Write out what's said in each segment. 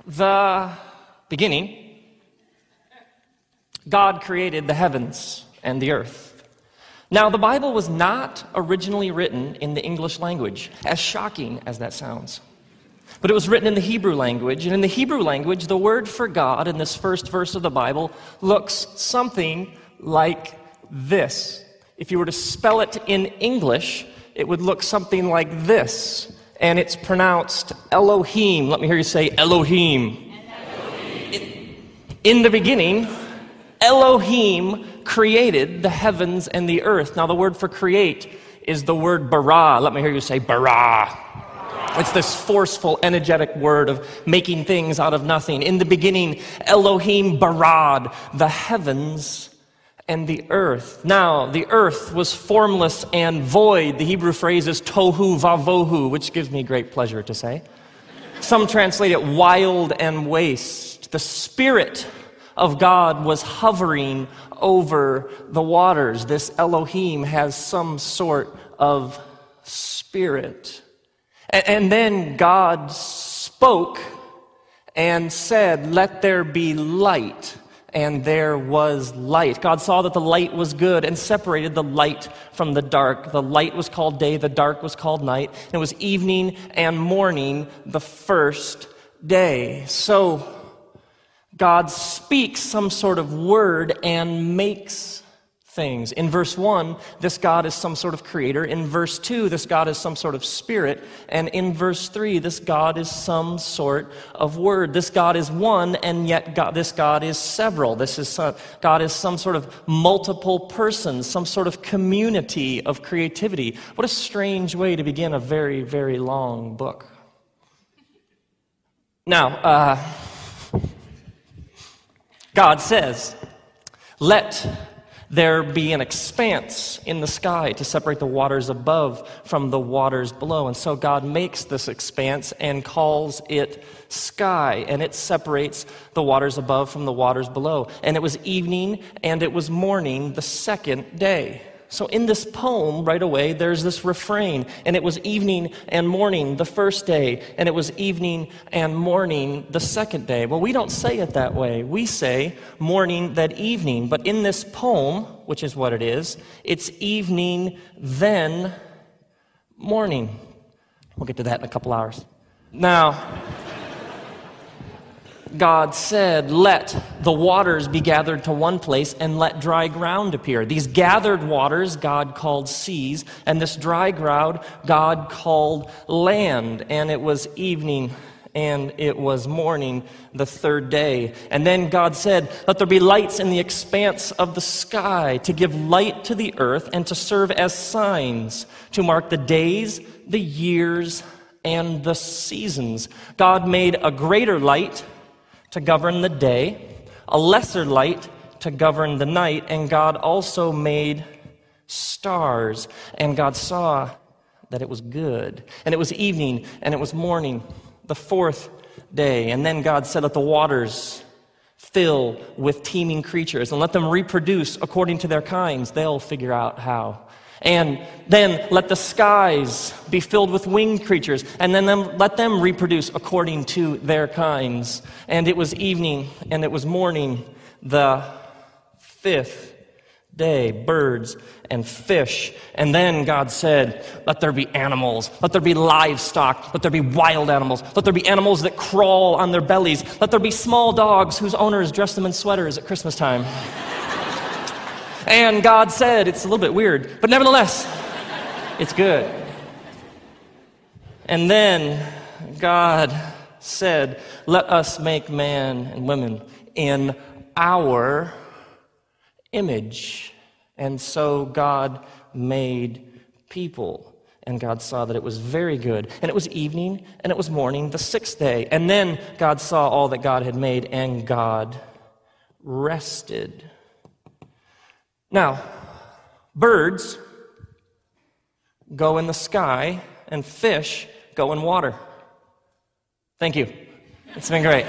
the beginning, God created the heavens and the earth. Now, the Bible was not originally written in the English language, as shocking as that sounds. But it was written in the Hebrew language, and in the Hebrew language, the word for God in this first verse of the Bible looks something like this. If you were to spell it in English, it would look something like this, and it's pronounced Elohim. Let me hear you say Elohim. Elohim. In the beginning, Elohim created the heavens and the earth. Now, the word for create is the word bara. Let me hear you say bara. It's this forceful, energetic word of making things out of nothing. In the beginning, Elohim barad, the heavens and the earth. Now, the earth was formless and void. The Hebrew phrase is tohu vavohu, which gives me great pleasure to say. Some translate it wild and waste. The Spirit of God was hovering over the waters. This Elohim has some sort of spirit. And then God spoke and said, "Let there be light." And there was light. God saw that the light was good and separated the light from the dark. The light was called day, the dark was called night. It was evening and morning the first day. So God speaks some sort of word and makes things. In verse 1, this God is some sort of creator. In verse 2, this God is some sort of spirit. And in verse 3, this God is some sort of word. This God is one, and yet this God is several. God is some sort of multiple persons, some sort of community of creativity. What a strange way to begin a very, very long book. Now, God says, "Let there be an expanse in the sky to separate the waters above from the waters below." And so God makes this expanse and calls it sky, and it separates the waters above from the waters below. And it was evening and it was morning the second day. So in this poem, right away, there's this refrain, and it was evening and morning the first day, and it was evening and morning the second day. Well, we don't say it that way. We say morning, then evening. But in this poem, which is what it is, it's evening, then morning. We'll get to that in a couple hours. Now, God said, "Let the waters be gathered to one place and let dry ground appear." These gathered waters God called seas, and this dry ground God called land. And it was evening and it was morning the third day. And then God said, "Let there be lights in the expanse of the sky to give light to the earth and to serve as signs to mark the days, the years, and the seasons." God made a greater light to govern the day, a lesser light to govern the night, and God also made stars. And God saw that it was good. And it was evening, and it was morning, the fourth day. And then God said, "Let the waters fill with teeming creatures, and let them reproduce according to their kinds." They'll figure out how. And then let the skies be filled with winged creatures, and then let them reproduce according to their kinds. And it was evening, and it was morning, the fifth day, birds and fish. And then God said, "Let there be animals, let there be livestock, let there be wild animals, let there be animals that crawl on their bellies, let there be small dogs whose owners dress them in sweaters at Christmas time." And God said, it's a little bit weird, but nevertheless, it's good. And then God said, "Let us make man and women in our image." And so God made people, and God saw that it was very good. And it was evening, and it was morning, the sixth day. And then God saw all that God had made, and God rested. Now, birds go in the sky, and fish go in water. Thank you. It's been great.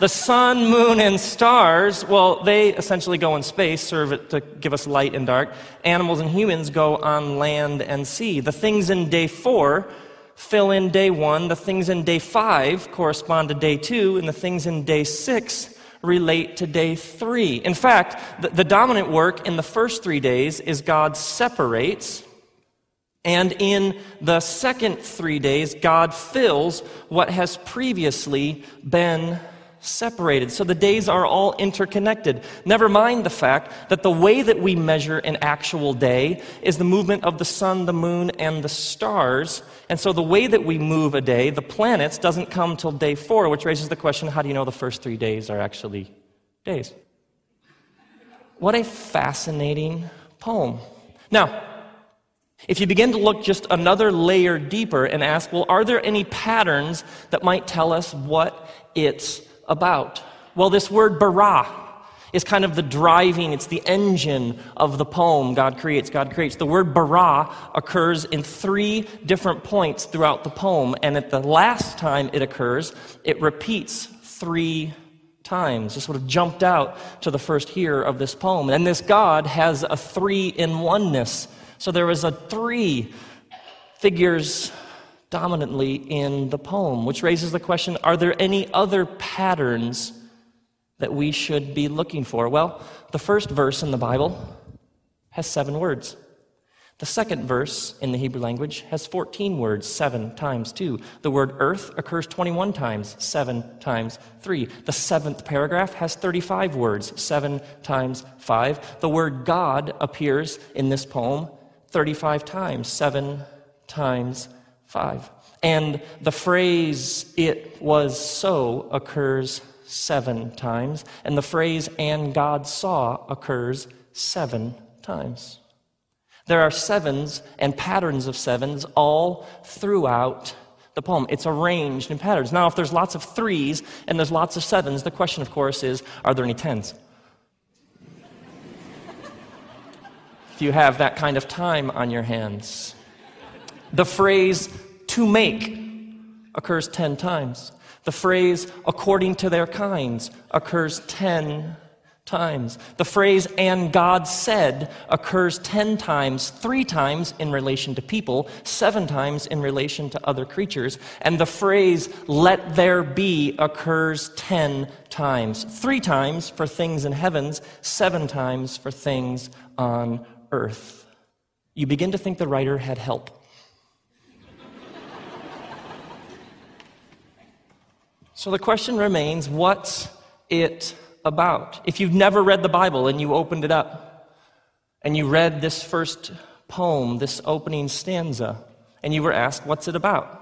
The sun, moon, and stars, well, they essentially go in space, serve it to give us light and dark. Animals and humans go on land and sea. The things in day 4 fill in day 1, the things in day 5 correspond to day 2, and the things in day 6 relate to day 3. In fact, the dominant work in the first 3 days is God separates, and in the second 3 days, God fills what has previously been separated. So the days are all interconnected. Never mind the fact that the way that we measure an actual day is the movement of the sun, the moon, and the stars. And so the way that we move a day, the planets, doesn't come till day 4, which raises the question, how do you know the first 3 days are actually days? What a fascinating poem. Now, if you begin to look just another layer deeper and ask, well, are there any patterns that might tell us what it's about? Well, this word bara is kind of the driving, it's the engine of the poem. God creates, God creates. The word bara occurs in 3 different points throughout the poem, and at the last time it occurs, it repeats 3 times. Just sort of jumped out to the first hearer of this poem. And this God has a 3-in-1-ness. So there is a 3 figures dominantly in the poem, which raises the question, are there any other patterns that we should be looking for? Well, the first verse in the Bible has 7 words. The second verse in the Hebrew language has 14 words, 7 times 2. The word earth occurs 21 times, 7 times 3. The 7th paragraph has 35 words, 7 times 5. The word God appears in this poem 35 times, 7 times 5. And the phrase, "it was so," occurs 7 times. And the phrase, "and God saw," occurs 7 times. There are 7s and patterns of 7s all throughout the poem. It's arranged in patterns. Now, if there's lots of 3s and there's lots of 7s, the question, of course, is, are there any 10s? If you have that kind of time on your hands. The phrase, "to make," occurs 10 times. The phrase, "according to their kinds," occurs 10 times. The phrase, "and God said," occurs 10 times, 3 times in relation to people, 7 times in relation to other creatures. And the phrase, "let there be," occurs 10 times, 3 times for things in heavens, 7 times for things on earth. You begin to think the writer had help. So the question remains, what's it about? If you've never read the Bible and you opened it up and you read this first poem, this opening stanza, and you were asked, what's it about?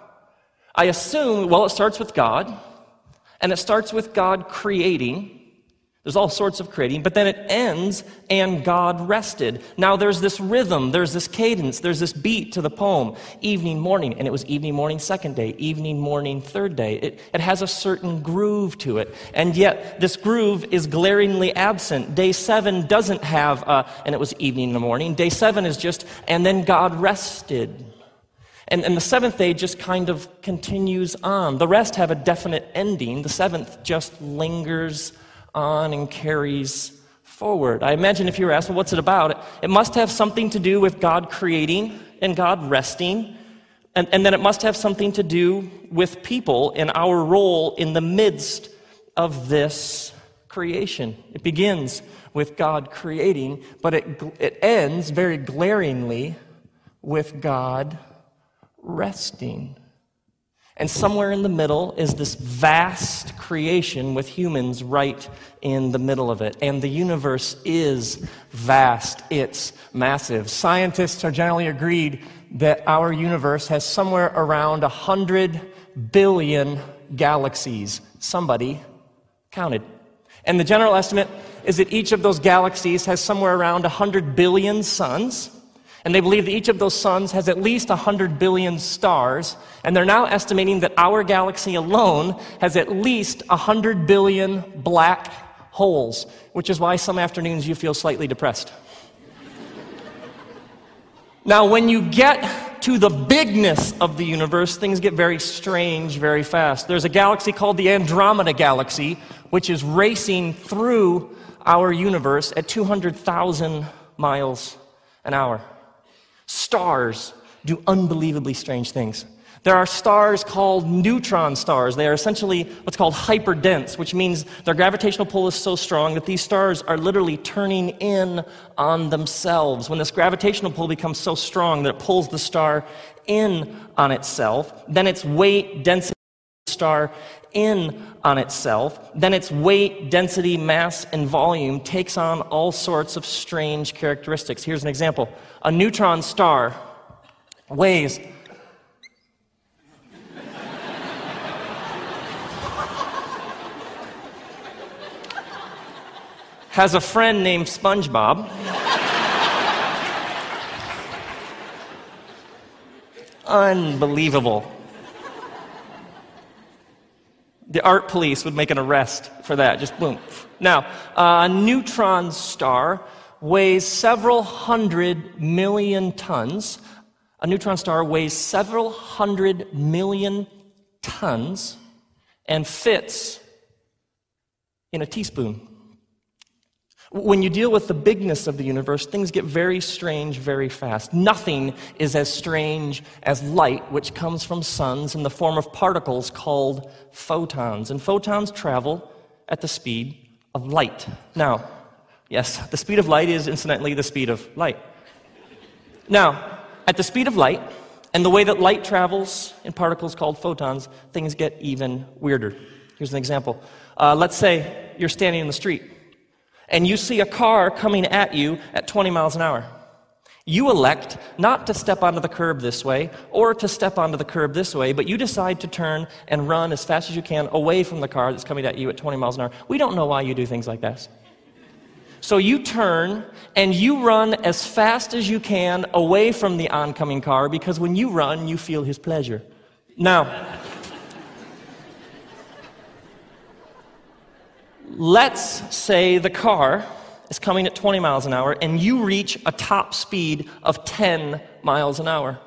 I assume, well, it starts with God, and it starts with God creating. There's all sorts of creating, but then it ends, "and God rested." Now there's this rhythm, there's this cadence, there's this beat to the poem. Evening, morning, and it was evening, morning, second day, evening, morning, third day. It has a certain groove to it, and yet this groove is glaringly absent. Day 7 doesn't have and it was evening in the morning. Day 7 is just, "and then God rested." And the 7th day just kind of continues on. The rest have a definite ending. The 7th just lingers on and carries forward. I imagine if you were asked, well, what's it about? It must have something to do with God creating and God resting, and then it must have something to do with people and our role in the midst of this creation. It begins with God creating, but it ends very glaringly with God resting. And somewhere in the middle is this vast creation with humans right in the middle of it. And the universe is vast. It's massive. Scientists are generally agreed that our universe has somewhere around 100 billion galaxies. Somebody counted. And the general estimate is that each of those galaxies has somewhere around 100 billion suns. And they believe that each of those suns has at least 100 billion stars, and they're now estimating that our galaxy alone has at least 100 billion black holes, which is why some afternoons you feel slightly depressed. Now, when you get to the bigness of the universe, things get very strange very fast. There's a galaxy called the Andromeda Galaxy, which is racing through our universe at 200,000 miles an hour. Stars do unbelievably strange things. There are stars called neutron stars. They are essentially what's called hyperdense, which means their gravitational pull is so strong that these stars are literally turning in on themselves. When this gravitational pull becomes so strong that it pulls the star in on itself, then its weight, density, star in on itself, then its weight, density, mass, and volume takes on all sorts of strange characteristics. Here's an example. A neutron star weighs has a friend named SpongeBob. Unbelievable. The art police would make an arrest for that, just boom. Now, a neutron star weighs several 100 million tons. A neutron star weighs several 100 million tons and fits in a teaspoon. When you deal with the bigness of the universe, things get very strange very fast. Nothing is as strange as light, which comes from suns in the form of particles called photons. And photons travel at the speed of light. Now, yes, the speed of light is incidentally the speed of light. Now, at the speed of light, and the way that light travels in particles called photons, things get even weirder. Here's an example. Let's say you're standing in the street, and you see a car coming at you at 20 miles an hour. You elect not to step onto the curb this way or to step onto the curb this way, but you decide to turn and run as fast as you can away from the car that's coming at you at 20 miles an hour. We don't know why you do things like this. So you turn and you run as fast as you can away from the oncoming car, because when you run, you feel his pleasure. Now, let's say the car is coming at 20 miles an hour and you reach a top speed of 10 miles an hour.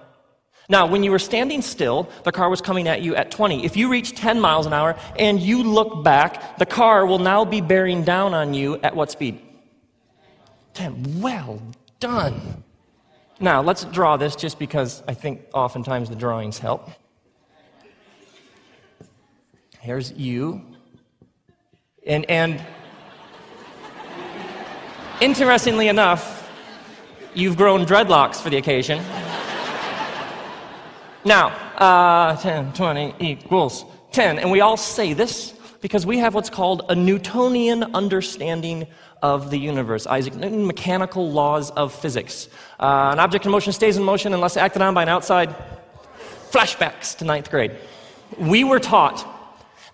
Now, when you were standing still, the car was coming at you at 20. If you reach 10 miles an hour and you look back, the car will now be bearing down on you at what speed? 10. Well done. Now, let's draw this just because I think oftentimes the drawings help. Here's you. And interestingly enough, you've grown dreadlocks for the occasion. Now, 10, 20 equals 10. And we all say this because we have what's called a Newtonian understanding of the universe. Isaac Newton, mechanical laws of physics. An object in motion stays in motion unless acted on by an outside. Flashbacks to 9th grade. We were taught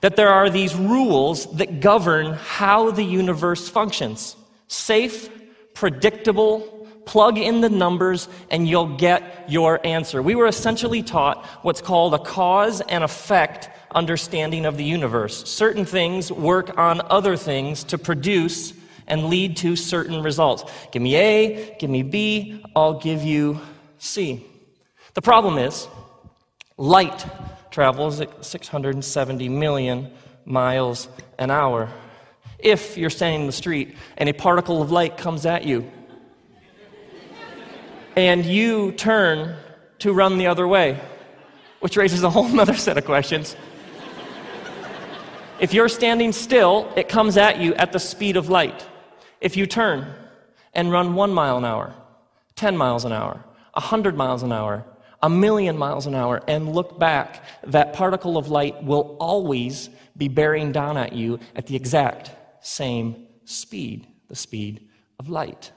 that there are these rules that govern how the universe functions. Safe, predictable, plug in the numbers, and you'll get your answer. We were essentially taught what's called a cause and effect understanding of the universe. Certain things work on other things to produce and lead to certain results. Give me A, give me B, I'll give you C. The problem is, light travels at 670 million miles an hour. If you're standing in the street and a particle of light comes at you and you turn to run the other way, which raises a whole other set of questions. If you're standing still, it comes at you at the speed of light. If you turn and run 1 mile an hour, 10 miles an hour, 100 miles an hour, 1,000,000 miles an hour, and look back, that particle of light will always be bearing down at you at the exact same speed, the speed of light.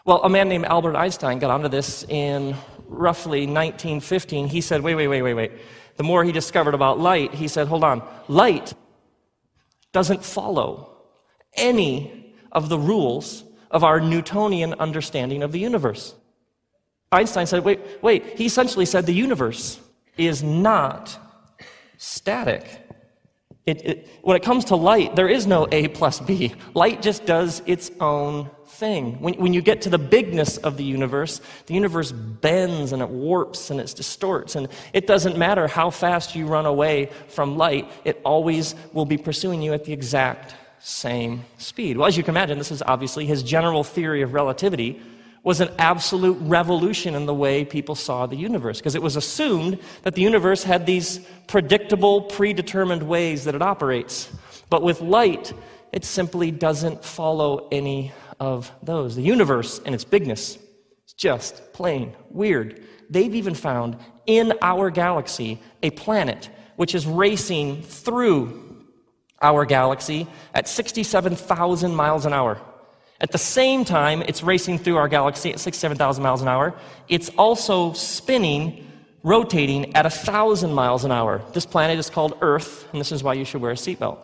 Well, a man named Albert Einstein got onto this in roughly 1915. He said, wait. The more he discovered about light, he said, hold on, light doesn't follow any of the rules of our Newtonian understanding of the universe. Einstein said, wait. He essentially said the universe is not static. When it comes to light, there is no A plus B. Light just does its own thing. When you get to the bigness of the universe bends and it warps and it distorts, and it doesn't matter how fast you run away from light, it always will be pursuing you at the exact same speed. Well, as you can imagine, this is obviously his general theory of relativity was an absolute revolution in the way people saw the universe, because it was assumed that the universe had these predictable, predetermined ways that it operates. But with light, it simply doesn't follow any of those. The universe and its bigness is just plain weird. They've even found in our galaxy a planet which is racing through our galaxy at 67,000 miles an hour. At the same time it's racing through our galaxy at 67,000 miles an hour, it's also spinning, rotating at 1,000 miles an hour. This planet is called Earth, and this is why you should wear a seatbelt.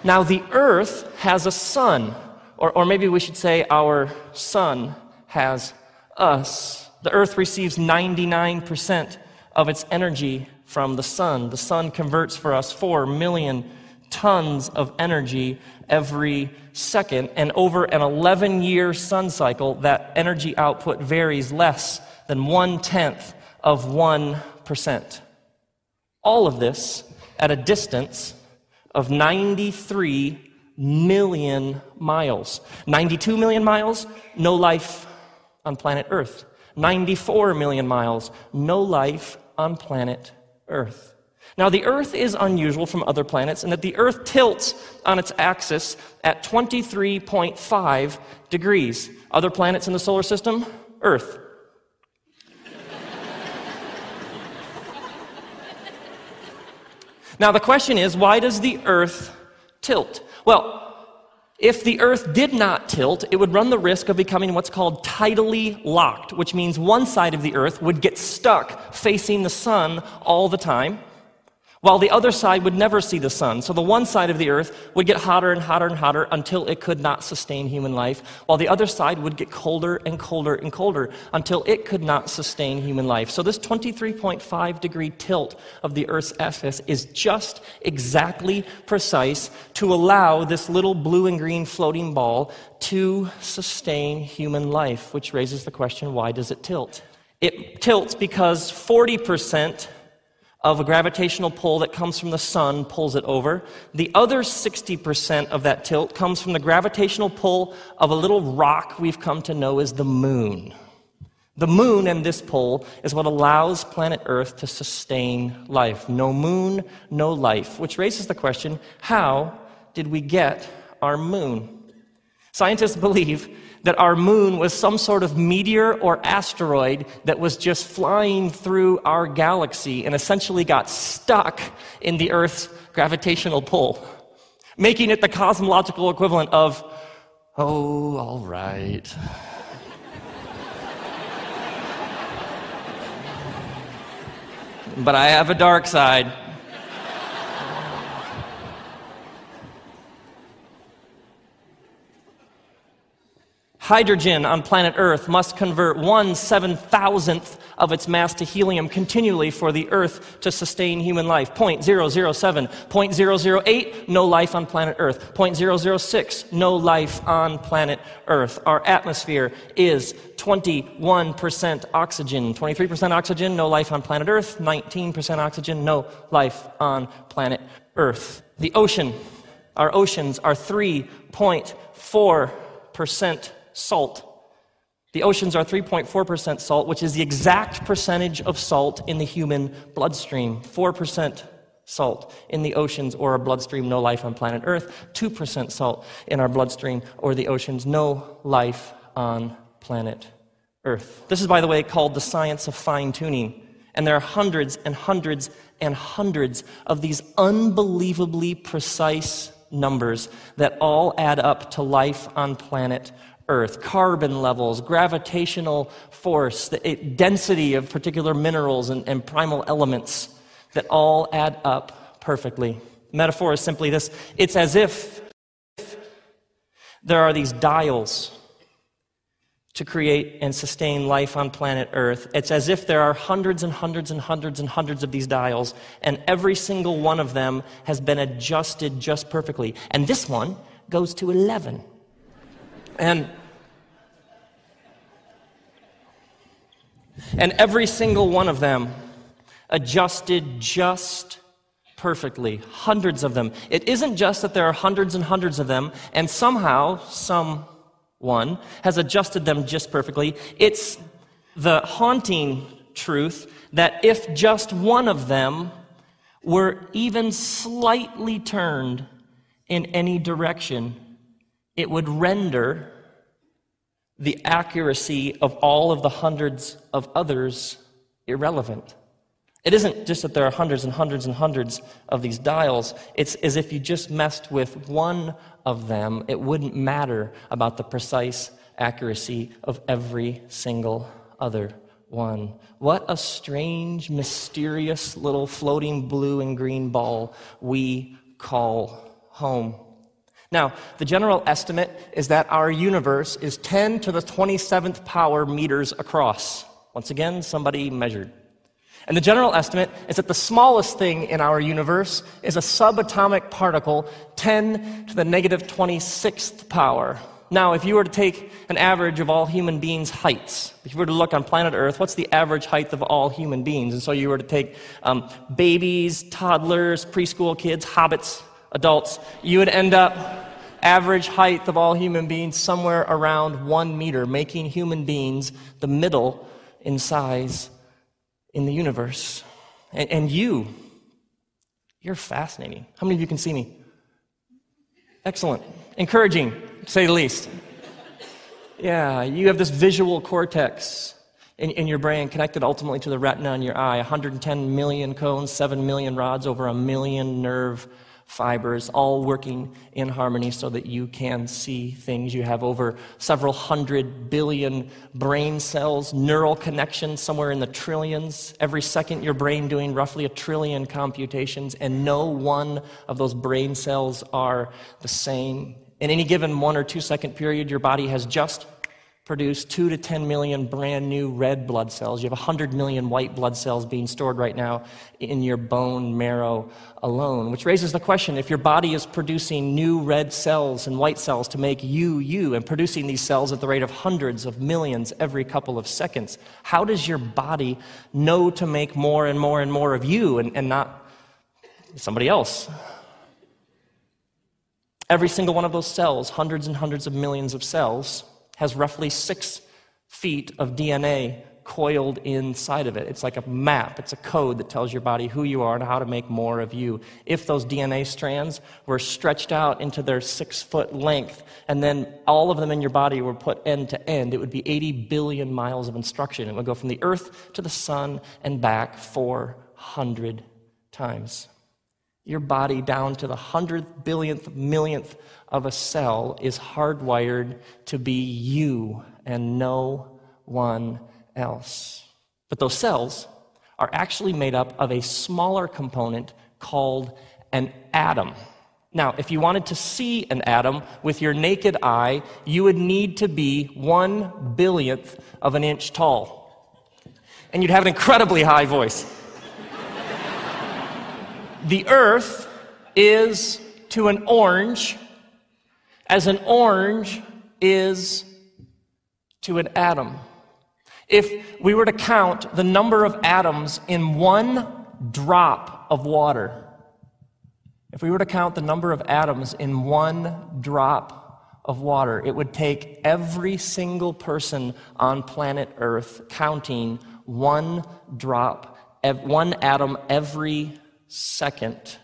Now, the Earth has a sun, or maybe we should say our sun has us. The Earth receives 99% of its energy from the sun. The sun converts for us 4 million tons of energy every second, and over an 11-year sun cycle, that energy output varies less than 1/10 of 1%. All of this at a distance of 93 million miles. 92 million miles, no life on planet Earth. 94 million miles, no life on planet Earth. Now, the Earth is unusual from other planets in that the Earth tilts on its axis at 23.5 degrees. Other planets in the solar system? Earth. Now, the question is, why does the Earth tilt? Well, if the Earth did not tilt, it would run the risk of becoming what's called tidally locked, which means one side of the Earth would get stuck facing the sun all the time, while the other side would never see the sun. So the one side of the Earth would get hotter and hotter and hotter until it could not sustain human life, while the other side would get colder and colder and colder until it could not sustain human life. So this 23.5 degree tilt of the Earth's axis is just exactly precise to allow this little blue and green floating ball to sustain human life, which raises the question, why does it tilt? It tilts because 40% of a gravitational pull that comes from the sun pulls it over. The other 60% of that tilt comes from the gravitational pull of a little rock we've come to know as the moon. The moon and this pull is what allows planet Earth to sustain life. No moon, no life, which raises the question, how did we get our moon? Scientists believe that our moon was some sort of meteor or asteroid that was just flying through our galaxy and essentially got stuck in the Earth's gravitational pull, making it the cosmological equivalent of, oh, all right. But I have a dark side. Hydrogen on planet Earth must convert 1/7,000th of its mass to helium continually for the Earth to sustain human life. 0.007, 0.008, no life on planet Earth. 0.006, no life on planet Earth. Our atmosphere is 21% oxygen, 23% oxygen, no life on planet Earth. 19% oxygen, no life on planet Earth. The ocean, our oceans are 3.4% salt. The oceans are 3.4% salt, which is the exact percentage of salt in the human bloodstream. 4% salt in the oceans or our bloodstream, no life on planet Earth. 2% salt in our bloodstream or the oceans, no life on planet Earth. This is, by the way, called the science of fine-tuning. And there are hundreds and hundreds and hundreds of these unbelievably precise numbers that all add up to life on planet Earth. Carbon levels, gravitational force, the density of particular minerals and primal elements that all add up perfectly. The metaphor is simply this. It's as if there are these dials to create and sustain life on planet Earth. It's as if there are hundreds and hundreds and hundreds and hundreds of these dials, and every single one of them has been adjusted just perfectly. And this one goes to 11. And every single one of them adjusted just perfectly. Hundreds of them. It isn't just that there are hundreds and hundreds of them, and somehow, some one, has adjusted them just perfectly. It's the haunting truth that if just one of them were even slightly turned in any direction, it would render the accuracy of all of the hundreds of others irrelevant. It isn't just that there are hundreds and hundreds and hundreds of these dials. It's as if you just messed with one of them, it wouldn't matter about the precise accuracy of every single other one. What a strange, mysterious little floating blue and green ball we call home. Now, the general estimate is that our universe is 10 to the 27th power meters across. Once again, somebody measured. And the general estimate is that the smallest thing in our universe is a subatomic particle, 10 to the negative 26th power. Now, if you were to take an average of all human beings' heights, if you were to look on planet Earth, what's the average height of all human beings? And so you were to take babies, toddlers, preschool kids, hobbits, adults, you would end up average height of all human beings somewhere around 1 meter, making human beings the middle in size in the universe. And you're fascinating. How many of you can see me? Excellent. Encouraging, to say the least. Yeah, you have this visual cortex in your brain connected ultimately to the retina in your eye. 110 million cones, 7 million rods, over 1 million nerve fibers, all working in harmony so that you can see things. You have over several 100 billion brain cells, neural connections somewhere in the trillions. Every second, your brain doing roughly 1 trillion computations, and no one of those brain cells are the same. In any given 1 or 2 second period, your body has just produced 2 to 10 million brand new red blood cells. You have 100 million white blood cells being stored right now in your bone marrow alone, which raises the question, if your body is producing new red cells and white cells to make you, and producing these cells at the rate of hundreds of millions every couple of seconds, how does your body know to make more and more and more of you and not somebody else? Every single one of those cells, hundreds and hundreds of millions of cells, has roughly 6 feet of DNA coiled inside of it. It's like a map. It's a code that tells your body who you are and how to make more of you. If those DNA strands were stretched out into their 6-foot length, and then all of them in your body were put end to end, it would be 80 billion miles of instruction. It would go from the earth to the sun and back 400 times. Your body, down to the 100th, billionth, millionth of a cell, is hardwired to be you and no one else. But those cells are actually made up of a smaller component called an atom. Now, if you wanted to see an atom with your naked eye, you would need to be 1 billionth of an inch tall. And you'd have an incredibly high voice. The earth is to an orange as an orange is to an atom. If we were to count the number of atoms in 1 drop of water, if we were to count the number of atoms in 1 drop of water, it would take every single person on planet Earth counting 1 drop, 1 atom every second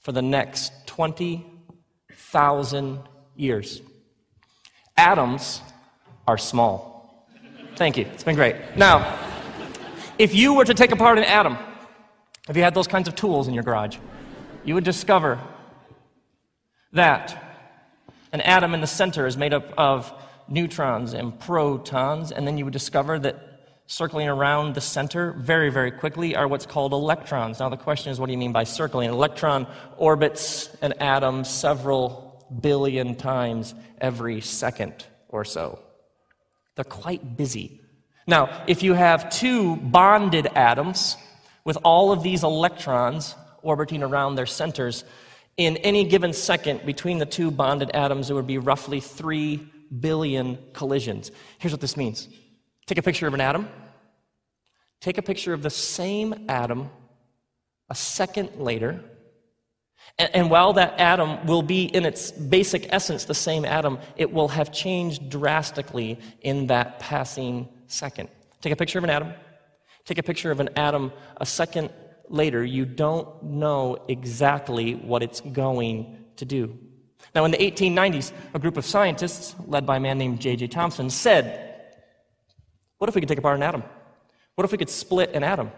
for the next 20,000 years. Atoms are small. Thank you. It's been great. Now, if you were to take apart an atom, if you had those kinds of tools in your garage, you would discover that an atom in the center is made up of neutrons and protons, and then you would discover that circling around the center very, very quickly are what's called electrons. Now the question is, what do you mean by circling? An electron orbits an atom several billion times every second or so. They're quite busy. Now, if you have 2 bonded atoms with all of these electrons orbiting around their centers, in any given second between the 2 bonded atoms, there would be roughly 3 billion collisions. Here's what this means. Take a picture of an atom. Take a picture of the same atom a second later, And while that atom will be in its basic essence the same atom, it will have changed drastically in that passing second. Take a picture of an atom. Take a picture of an atom a second later. You don't know exactly what it's going to do. Now, in the 1890s, a group of scientists, led by a man named J.J. Thomson, said, what if we could take apart an atom? What if we could split an atom?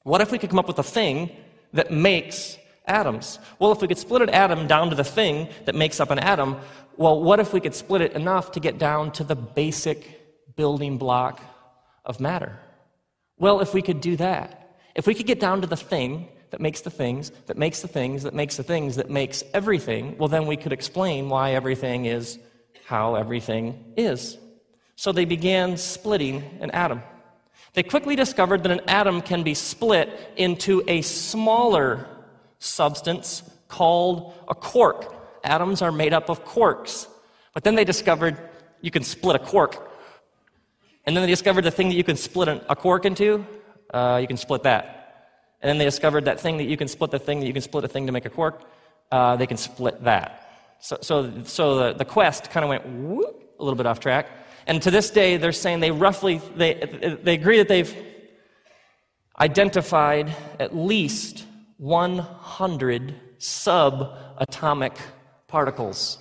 What if we could come up with a thing that makes atoms? Well, if we could split an atom down to the thing that makes up an atom, well, what if we could split it enough to get down to the basic building block of matter? Well, if we could do that, if we could get down to the thing that makes the things, that makes the things, that makes the things, that makes everything, well, then we could explain why everything is how everything is. So they began splitting an atom. They quickly discovered that an atom can be split into a smaller substance called a quark. Atoms are made up of quarks. But then they discovered you can split a quark. And then they discovered the thing that you can split a quark into, you can split that. And then they discovered that thing that you can split the thing that you can split a thing to make a quark, they can split that. So the quest kind of went whoop, a little bit off track. And to this day, they're saying they agree that they've identified at least 100 subatomic particles.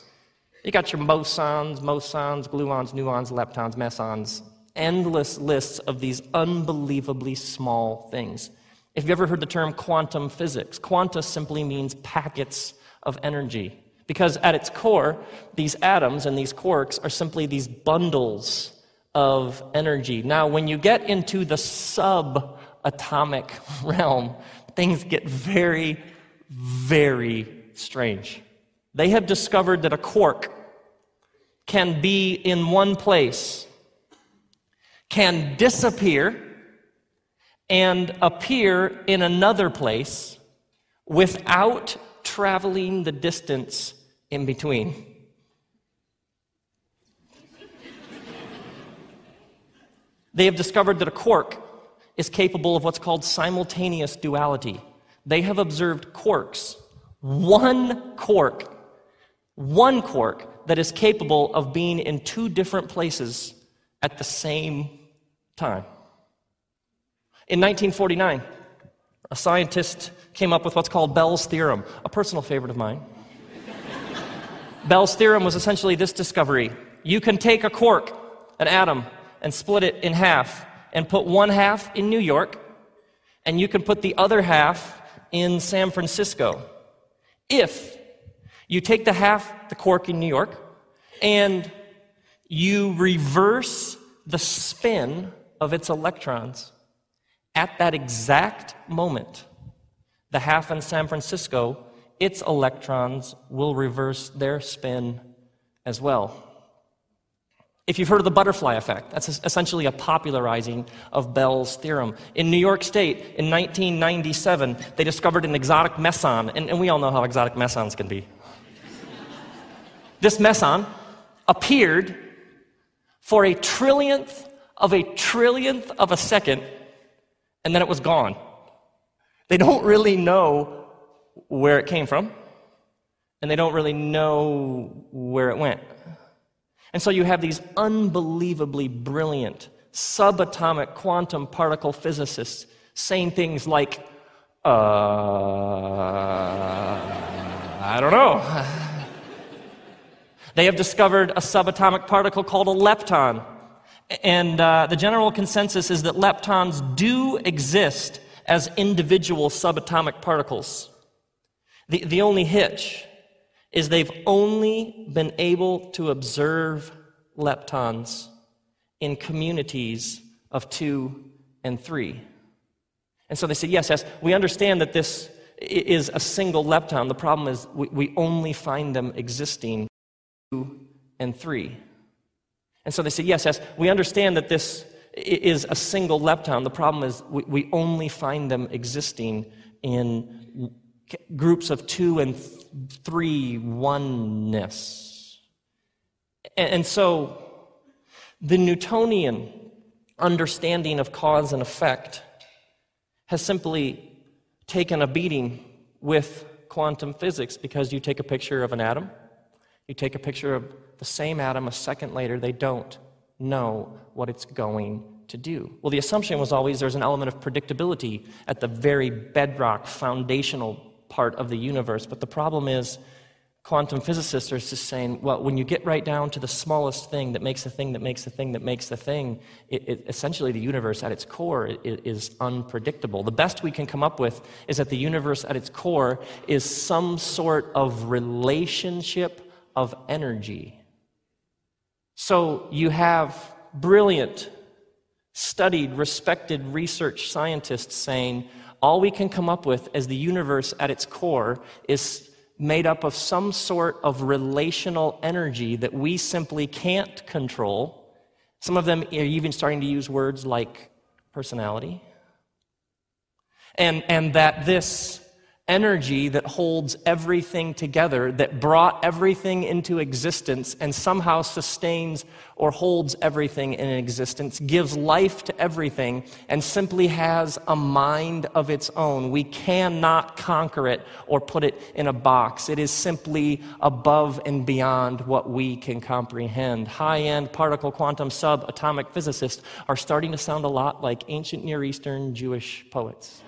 You got your bosons, gluons, nuons, leptons, mesons, endless lists of these unbelievably small things. If you've ever heard the term quantum physics, quanta simply means packets of energy. Because at its core, these atoms and these quarks are simply these bundles of energy. Now, when you get into the subatomic realm, things get very, very strange. They have discovered that a quark can be in one place, can disappear, and appear in another place without traveling the distance in between. They have discovered that a quark is capable of what's called simultaneous duality. They have observed quarks, one quark that is capable of being in two different places at the same time. In 1949, a scientist came up with what's called Bell's theorem, a personal favorite of mine. Bell's theorem was essentially this discovery. You can take a quark, an atom, and split it in half, and put one half in New York, and you can put the other half in San Francisco. If you take the quark in New York, and you reverse the spin of its electrons, at that exact moment, the half in San Francisco, its electrons will reverse their spin as well. If you've heard of the butterfly effect, that's essentially a popularizing of Bell's theorem. In New York State, in 1997, they discovered an exotic meson, and we all know how exotic mesons can be. This meson appeared for a trillionth of a second, and then it was gone. They don't really know where it came from, and they don't really know where it went. And so you have these unbelievably brilliant subatomic quantum particle physicists saying things like, I don't know. They have discovered a subatomic particle called a lepton. And the general consensus is that leptons do exist as individual subatomic particles. The only hitch is they've only been able to observe leptons in communities of 2 and 3. And so they say, yes, we understand that this is a single lepton. The problem is we only find them existing 2 and 3. And so they say, yes, we understand that this is a single lepton. The problem is we only find them existing in groups of 2 and 3 oneness. And so the Newtonian understanding of cause and effect has simply taken a beating with quantum physics because you take a picture of an atom, you take a picture of the same atom a second later, they don't know what it's going to do. Well, the assumption was always there's an element of predictability at the very bedrock, foundational part of the universe. But the problem is, quantum physicists are just saying, well, when you get right down to the smallest thing that makes the thing that makes the thing that makes the thing, essentially the universe at its core is unpredictable. The best we can come up with is that the universe at its core is some sort of relationship of energy. So you have brilliant, studied, respected research scientists saying, all we can come up with as the universe at its core is made up of some sort of relational energy that we simply can't control. Some of them are even starting to use words like personality. And that this energy that holds everything together, that brought everything into existence and somehow sustains or holds everything in existence, gives life to everything, and simply has a mind of its own. We cannot conquer it or put it in a box. It is simply above and beyond what we can comprehend. High-end particle quantum subatomic physicists are starting to sound a lot like ancient Near Eastern Jewish poets.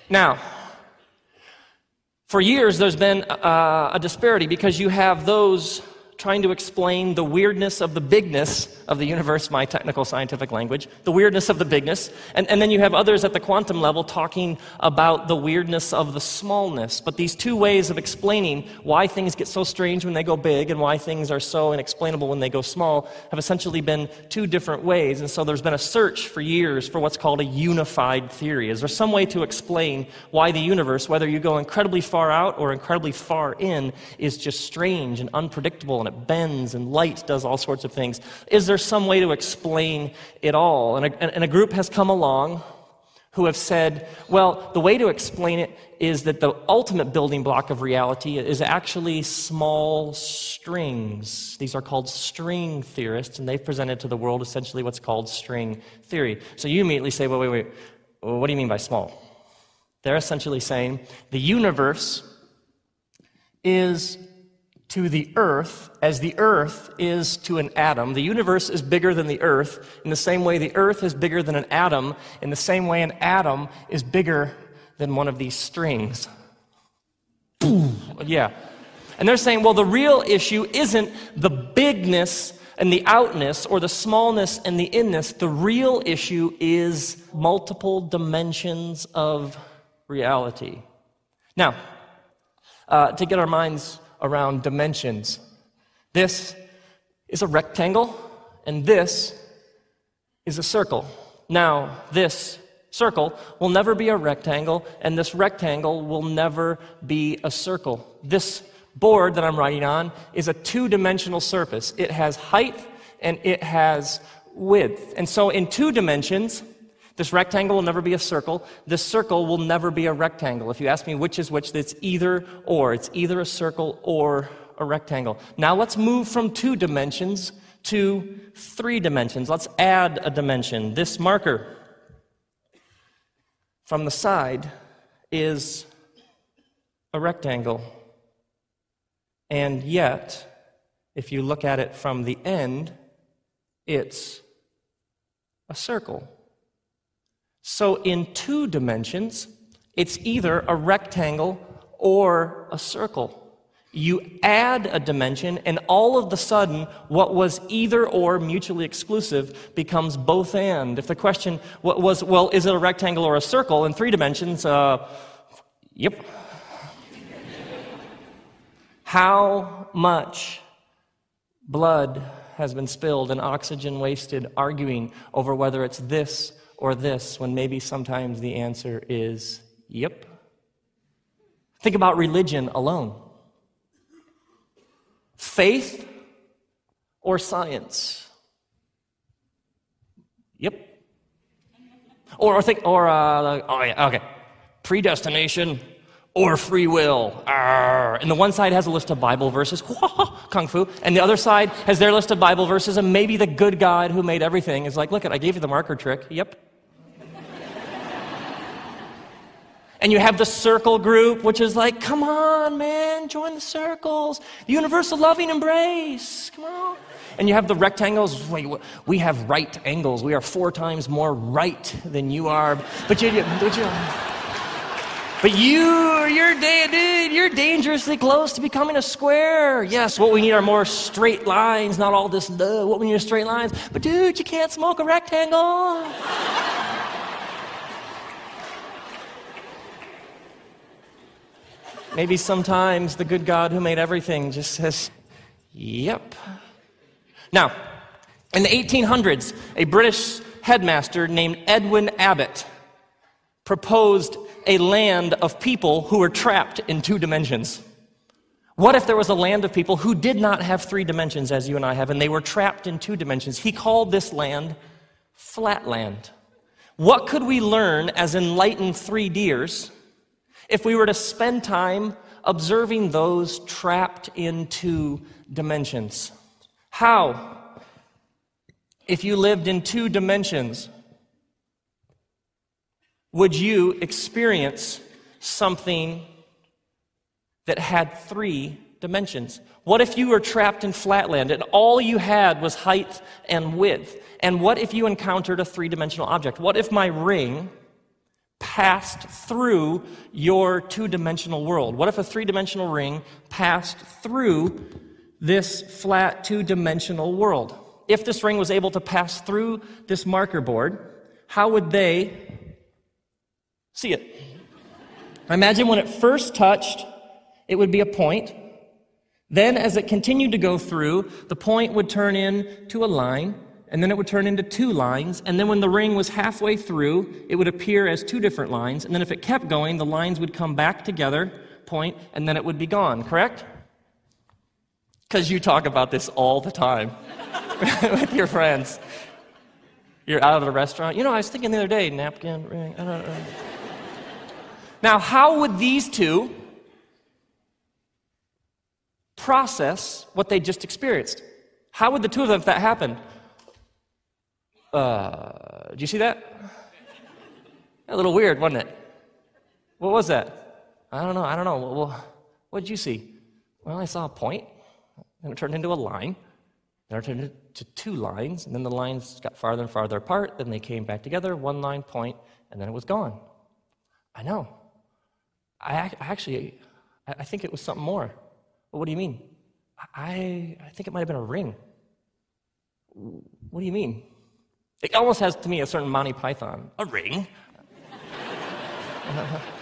Now, for years there's been a disparity because you have those trying to explain the weirdness of the bigness of the universe, my technical scientific language, the weirdness of the bigness, and then you have others at the quantum level talking about the weirdness of the smallness. But these two ways of explaining why things get so strange when they go big and why things are so inexplainable when they go small have essentially been two different ways. And so there's been a search for years for what's called a unified theory. Is there some way to explain why the universe, whether you go incredibly far out or incredibly far in, is just strange and unpredictable, and it bends, and light does all sorts of things? Is there some way to explain it all? And a group has come along who have said, well, the way to explain it is that the ultimate building block of reality is actually small strings. These are called string theorists, and they've presented to the world essentially what's called string theory. So you immediately say, well, wait, what do you mean by small? They're essentially saying the universe is to the earth as the earth is to an atom. The universe is bigger than the earth in the same way the earth is bigger than an atom, in the same way an atom is bigger than one of these strings. Yeah. And they're saying, well, the real issue isn't the bigness and the outness or the smallness and the inness. The real issue is multiple dimensions of reality. Now, to get our minds around dimensions, this is a rectangle and this is a circle. Now, this circle will never be a rectangle, and this rectangle will never be a circle. This board that I'm writing on is a two-dimensional surface. It has height and it has width. And so in two dimensions, this rectangle will never be a circle. This circle will never be a rectangle. If you ask me which is which, it's either or. It's either a circle or a rectangle. Now let's move from 2 dimensions to 3 dimensions. Let's add a dimension. This marker from the side is a rectangle. And yet, if you look at it from the end, it's a circle. So in 2 dimensions, it's either a rectangle or a circle. You add a dimension, and all of a sudden, what was either or mutually exclusive becomes both and. If the question was, well, is it a rectangle or a circle in 3 dimensions? Yep. How much blood has been spilled and oxygen wasted arguing over whether it's this or this, when maybe sometimes the answer is yep? Think about religion alone. Faith or science? Yep. Predestination or free will. And the one side has a list of Bible verses, kung fu, and the other side has their list of Bible verses, and maybe the good God who made everything is like, look, I gave you the marker trick. Yep. And you have the circle group, which is like, come on, man, join the circles. Universal loving embrace. Come on. And you have the rectangles. Wait, we have right angles. We are 4 times more right than you are. But you're dangerously close to becoming a square. Yes, what we need are more straight lines, not all this, what we need are straight lines. But dude, you can't smoke a rectangle. Maybe sometimes the good God who made everything just says, yep. Now, in the 1800s, a British headmaster named Edwin Abbott proposed a land of people who were trapped in 2 dimensions. What if there was a land of people who did not have 3 dimensions as you and I have, and they were trapped in 2 dimensions? He called this land Flatland. What could we learn as enlightened 3Ders if we were to spend time observing those trapped in 2 dimensions? How, if you lived in 2 dimensions, would you experience something that had 3 dimensions? What if you were trapped in Flatland and all you had was height and width? And what if you encountered a 3-dimensional object? What if my ring passed through your 2-dimensional world? What if a 3-dimensional ring passed through this flat 2-dimensional world? If this ring was able to pass through this marker board, how would they see it? Imagine when it first touched, it would be a point. Then as it continued to go through, the point would turn into a line, and then it would turn into 2 lines, and then when the ring was halfway through, it would appear as 2 different lines, and then if it kept going, the lines would come back together, point, and then it would be gone, correct? Because you talk about this all the time with your friends. You're out of the restaurant. You know, I was thinking the other day, napkin, ring, I don't know. Now, how would these 2 process what they just experienced? How would the 2 of them, if that happened? Did you see that? A little weird, wasn't it? What was that? I don't know. Well, what did you see? Well, I saw a point, and it turned into a line, then it turned into 2 lines, and then the lines got farther and farther apart, then they came back together, 1 line, point, and then it was gone. I know. I think it was something more. Well, what do you mean? I think it might have been a ring. What do you mean? It almost has, to me, a certain Monty Python. A ring?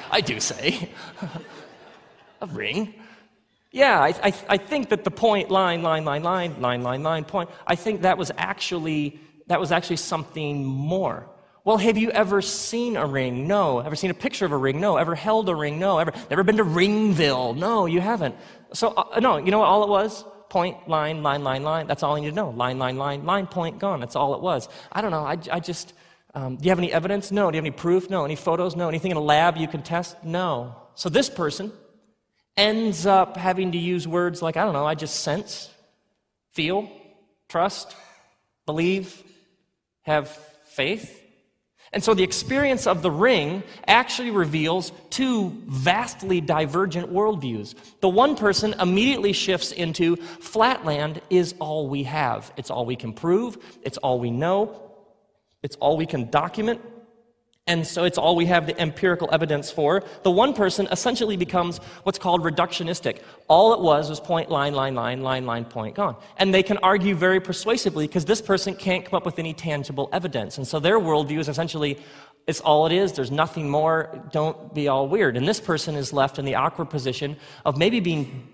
I do say. A ring? Yeah, I think that the point, line, point, I think that was actually something more. Well, have you ever seen a ring? No. Ever seen a picture of a ring? No. Ever held a ring? No. Never been to Ringville? No, you haven't. So, no, you know what all it was? Point, line. That's all I need to know. Line, point, gone. That's all it was. I don't know. I just, do you have any evidence? No. Do you have any proof? No. Any photos? No. Anything in a lab you can test? No. So this person ends up having to use words like, I don't know, I just sense, feel, trust, believe, have faith. And so the experience of the ring actually reveals 2 vastly divergent worldviews. The one person immediately shifts into Flatland is all we have. It's all we can prove. It's all we know. It's all we can document. And so it's all we have the empirical evidence for. The one person essentially becomes what's called reductionistic. All it was point, line, point, gone. And they can argue very persuasively because this person can't come up with any tangible evidence. And so their worldview is essentially, it's all it is, there's nothing more, don't be all weird. And this person is left in the awkward position of maybe being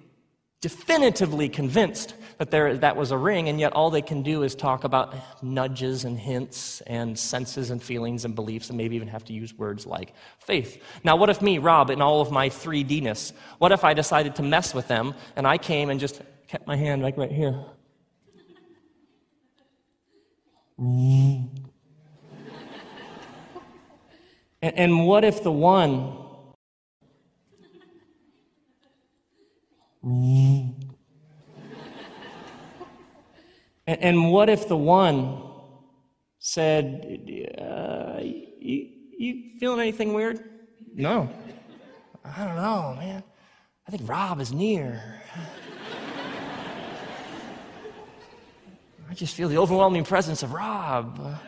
definitively convinced that that was a ring, and yet all they can do is talk about nudges and hints and senses and feelings and beliefs and maybe even have to use words like faith. Now, what if me, Rob, in all of my 3D-ness, what if I decided to mess with them and I came and just kept my hand like right here? And what if the one and what if the one said, you feeling anything weird? No. I don't know, man. I think Rob is near. I just feel the overwhelming presence of Rob.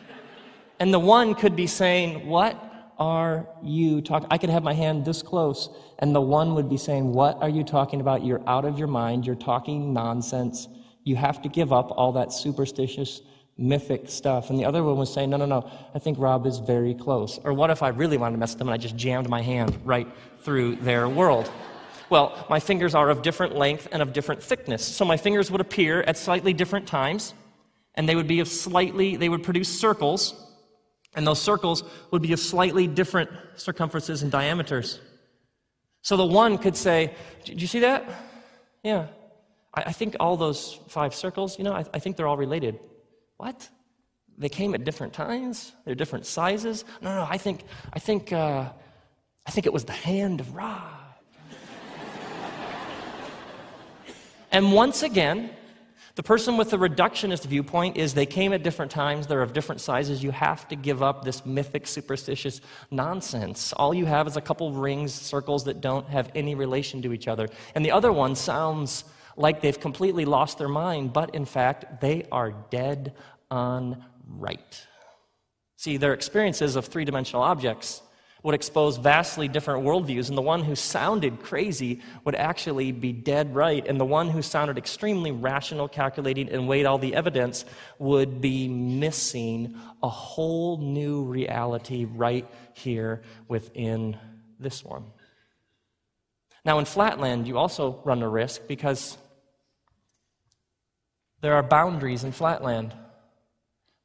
And the one could be saying, what are you talking? I could have my hand this close, and the one would be saying, what are you talking about? You're out of your mind. You're talking nonsense. You have to give up all that superstitious, mythic stuff. And the other one was saying, no, I think Rob is very close. Or what if I really wanted to mess with them and I just jammed my hand right through their world? Well, my fingers are of different length and of different thickness. So my fingers would appear at slightly different times, and they would produce circles, and those circles would be of slightly different circumferences and diameters. So the one could say, did you see that? Yeah. I think all those 5 circles, I think they're all related. What? They came at different times? They're different sizes? No, I think it was the hand of Rob. And once again, the person with the reductionist viewpoint is they came at different times, they're of different sizes. You have to give up this mythic, superstitious nonsense. All you have is a couple rings, circles that don't have any relation to each other. And the other one sounds like they've completely lost their mind, but in fact, they are dead on right. See, their experiences of three-dimensional objects would expose vastly different worldviews, and the one who sounded crazy would actually be dead right, and the one who sounded extremely rational, calculating, and weighed all the evidence would be missing a whole new reality right here within this one. Now, in Flatland, you also run a risk because there are boundaries in Flatland.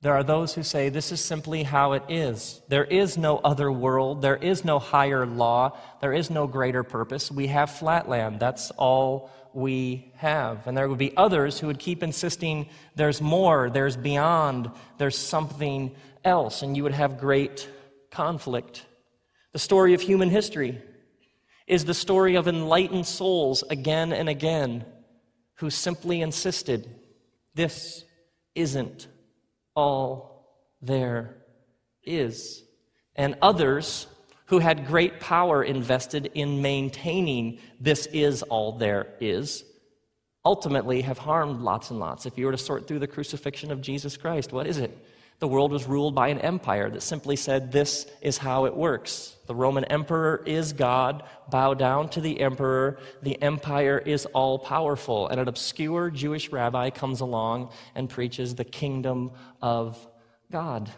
There are those who say this is simply how it is. There is no other world. There is no higher law. There is no greater purpose. We have Flatland. That's all we have. And there would be others who would keep insisting there's more, there's beyond, there's something else. And you would have great conflict. The story of human history is the story of enlightened souls again and again who simply insisted this isn't all there is. And others who had great power invested in maintaining this is all there is ultimately have harmed lots and lots. If you were to sort through the crucifixion of Jesus Christ, what is it? The world was ruled by an empire that simply said this is how it works. The Roman emperor is God. Bow down to the emperor. The empire is all-powerful. And an obscure Jewish rabbi comes along and preaches the kingdom of God.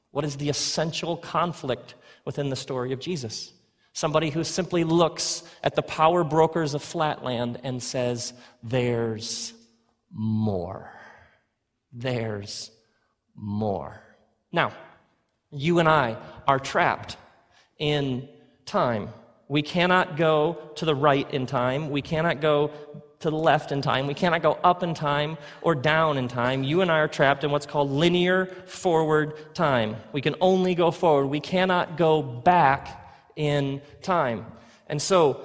What is the essential conflict within the story of Jesus? Somebody who simply looks at the power brokers of Flatland and says, there's more. There's more. Now, you and I are trapped in time. We cannot go to the right in time. We cannot go to the left in time. We cannot go up in time or down in time. You and I are trapped in what's called linear forward time. We can only go forward. We cannot go back in time. And so,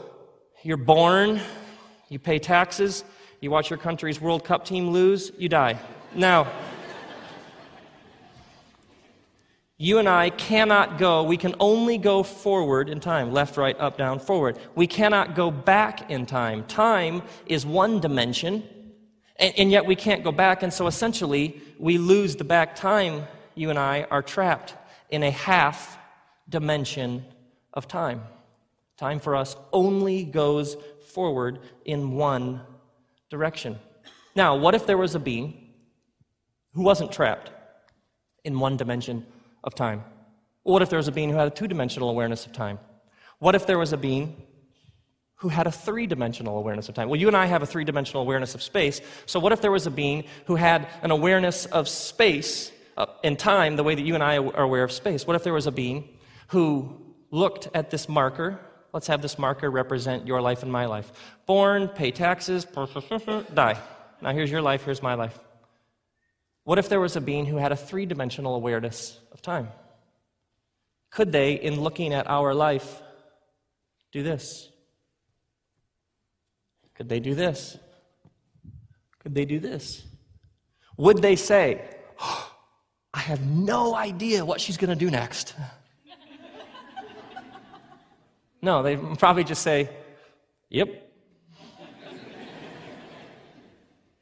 you're born, you pay taxes, you watch your country's World Cup team lose, you die. Now, you and I cannot go, we can only go forward in time, left, right, up, down, forward. We cannot go back in time. Time is one dimension, and yet we can't go back, and so essentially we lose the back time. You and I are trapped in a half dimension of time. Time for us only goes forward in one direction. Now, what if there was a being who wasn't trapped in one dimension of time? What if there was a being who had a two-dimensional awareness of time? What if there was a being who had a three-dimensional awareness of time? Well, you and I have a three-dimensional awareness of space, so what if there was a being who had an awareness of space in time the way that you and I are aware of space? What if there was a being who looked at this marker? Let's have this marker represent your life and my life. Born, pay taxes, die. Now here's your life, here's my life. What if there was a being who had a three-dimensional awareness of time? Could they, in looking at our life, do this? Could they do this? Could they do this? Would they say, oh, I have no idea what she's going to do next? No, they probably just say, yep.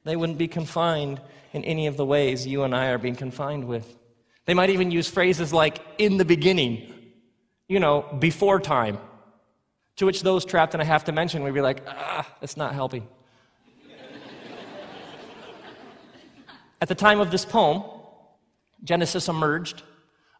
They wouldn't be confined in any of the ways you and I are being confined with. They might even use phrases like, in the beginning, before time, to which those trapped in a half dimension would be like, that's not helping. At the time of this poem, Genesis emerged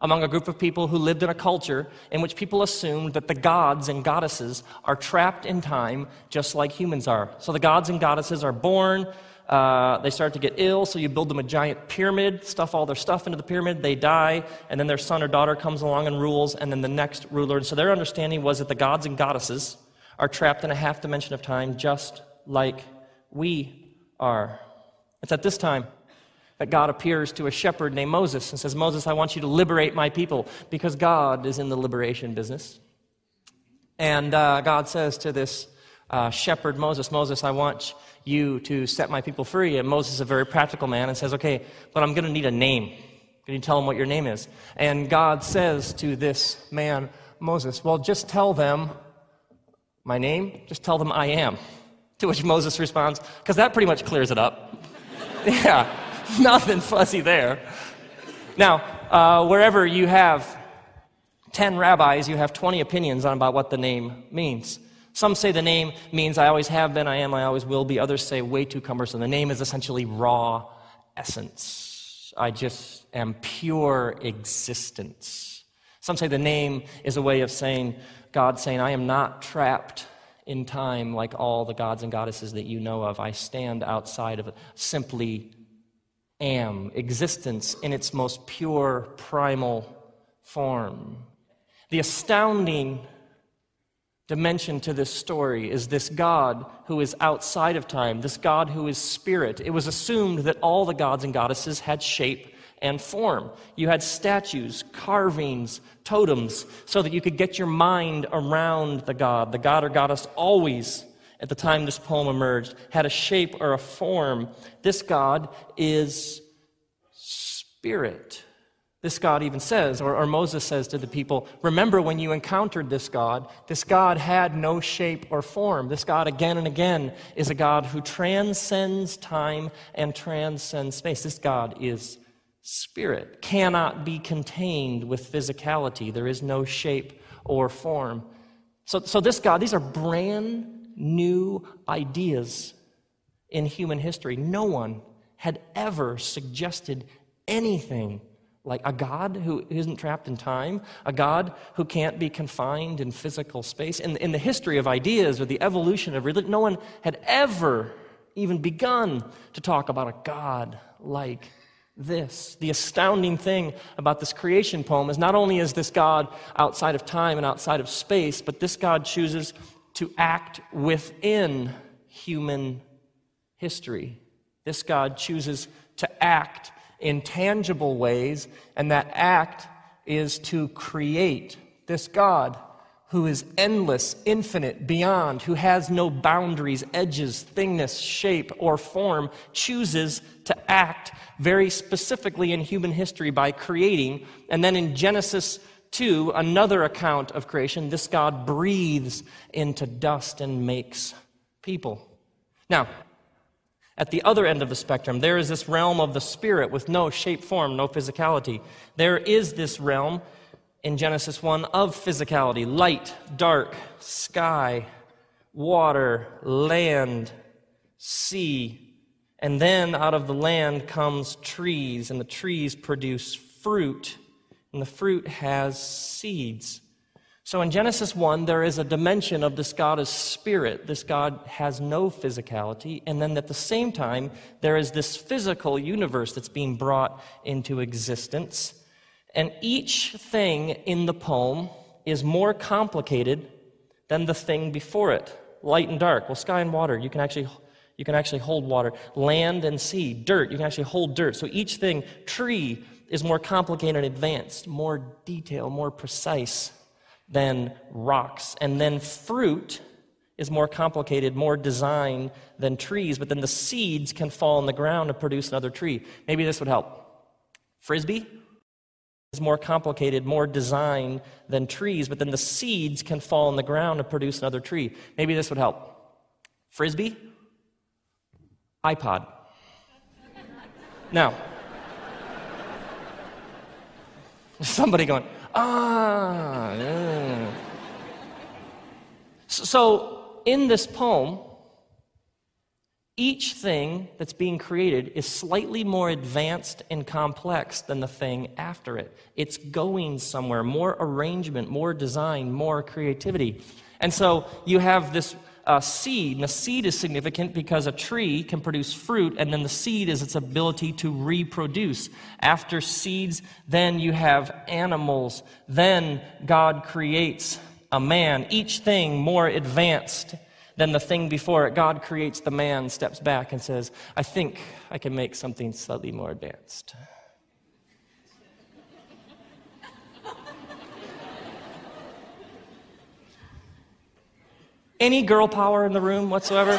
among a group of people who lived in a culture in which people assumed that the gods and goddesses are trapped in time just like humans are. So the gods and goddesses are born, they start to get ill, so you build them a giant pyramid, stuff all their stuff into the pyramid, they die, and then their son or daughter comes along and rules, and then the next ruler. And so their understanding was that the gods and goddesses are trapped in a half dimension of time just like we are. It's at this time that God appears to a shepherd named Moses and says, Moses, I want you to liberate my people, because God is in the liberation business. And God says to this shepherd, Moses, I want you to set my people free. And Moses is a very practical man and says, okay, but I'm going to need a name. Can you tell them what your name is? And God says to this man, Moses, well, just tell them my name. Just tell them I am. To which Moses responds, because that pretty much clears it up. Yeah. Nothing fuzzy there. Now, wherever you have 10 rabbis, you have 20 opinions on about what the name means. Some say the name means I always have been, I am, I always will be. Others say way too cumbersome. The name is essentially raw essence. I just am pure existence. Some say the name is a way of saying, God saying, I am not trapped in time like all the gods and goddesses that you know of. I stand outside of it, simply am, existence in its most pure, primal form. The astounding dimension to this story is this God who is outside of time, this God who is spirit. It was assumed that all the gods and goddesses had shape and form. You had statues, carvings, totems, so that you could get your mind around the God. The god or goddess always, at the time this poem emerged, had a shape or a form. This God is spirit. This God even says, or Moses says to the people, remember when you encountered this God had no shape or form. This God, again and again, is a God who transcends time and transcends space. This God is spirit, cannot be contained with physicality. There is no shape or form. So this God, these are brand new ideas in human history. No one had ever suggested anything like a God who isn't trapped in time, a God who can't be confined in physical space. In the history of ideas or the evolution of religion, no one had ever even begun to talk about a God like this. The astounding thing about this creation poem is not only is this God outside of time and outside of space, but this God chooses to act within human history. This God chooses to act in tangible ways, and that act is to create. This God who is endless, infinite, beyond, who has no boundaries, edges, thingness, shape, or form, chooses to act very specifically in human history by creating. And then in Genesis 2, another account of creation, this God breathes into dust and makes people. Now, at the other end of the spectrum, there is this realm of the spirit with no shape, form, no physicality. There is this realm in Genesis 1 of physicality: light, dark, sky, water, land, sea. And then out of the land comes trees, and the trees produce fruit, and the fruit has seeds. So in Genesis 1, there is a dimension of this God as spirit. This God has no physicality. And then at the same time, there is this physical universe that's being brought into existence. And each thing in the poem is more complicated than the thing before it. Light and dark. Well, sky and water, you can actually hold water. Land and sea, dirt, you can actually hold dirt. So each thing, tree, is more complicated and advanced, more detailed, more precise than rocks. And then fruit is more complicated, more designed than trees, but then the seeds can fall on the ground and produce another tree. Maybe this would help. Frisbee more complicated, more designed than trees, but then the seeds can fall in the ground and produce another tree. Maybe this would help. Frisbee, iPod. Now, somebody going, yeah. So in this poem, each thing that's being created is slightly more advanced and complex than the thing after it. It's going somewhere, more arrangement, more design, more creativity. And so you have this seed, and the seed is significant because a tree can produce fruit, and then the seed is its ability to reproduce. After seeds, then you have animals. Then God creates a man, each thing more advanced than the thing before it. God creates the man, steps back and says, I think I can make something slightly more advanced. Any girl power in the room whatsoever?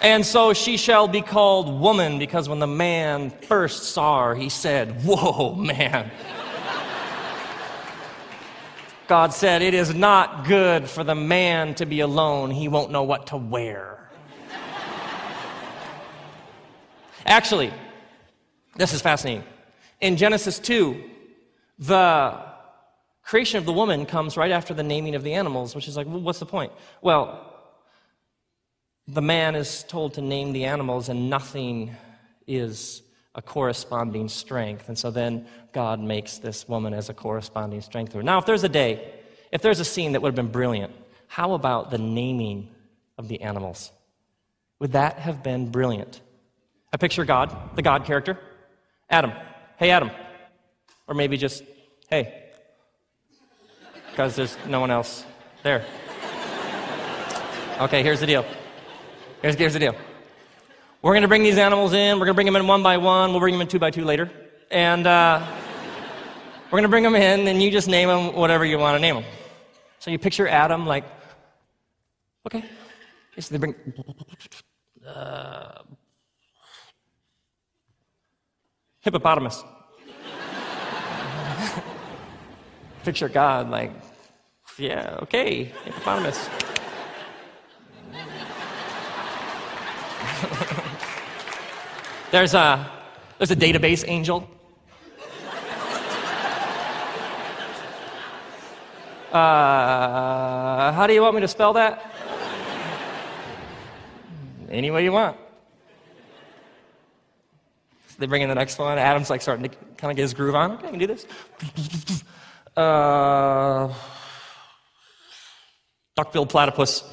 And so she shall be called woman, because when the man first saw her, he said, whoa, man. God said, it is not good for the man to be alone. He won't know what to wear. Actually, this is fascinating. In Genesis 2, the creation of the woman comes right after the naming of the animals, which is like, well, what's the point? Well, the man is told to name the animals, and nothing is a corresponding strength. And so then God makes this woman as a corresponding strength to her. Now, if there's a scene that would have been brilliant, how about the naming of the animals? Would that have been brilliant? I picture God, the God character. Adam. Hey, Adam. Or maybe just, hey. Because there's no one else there. Okay, here's the deal. Here's the deal. We're going to bring these animals in. We're going to bring them in one by one. We'll bring them in two by two later. And we're going to bring them in, and you just name them whatever you want to name them. So you picture Adam like, okay. So they bring... hippopotamus. Picture God like, yeah, okay, hippopotamus. There's a database angel. How do you want me to spell that? Any way you want. So they bring in the next one. Adam's like starting to kind of get his groove on. Okay, I can do this. Duck-billed platypus.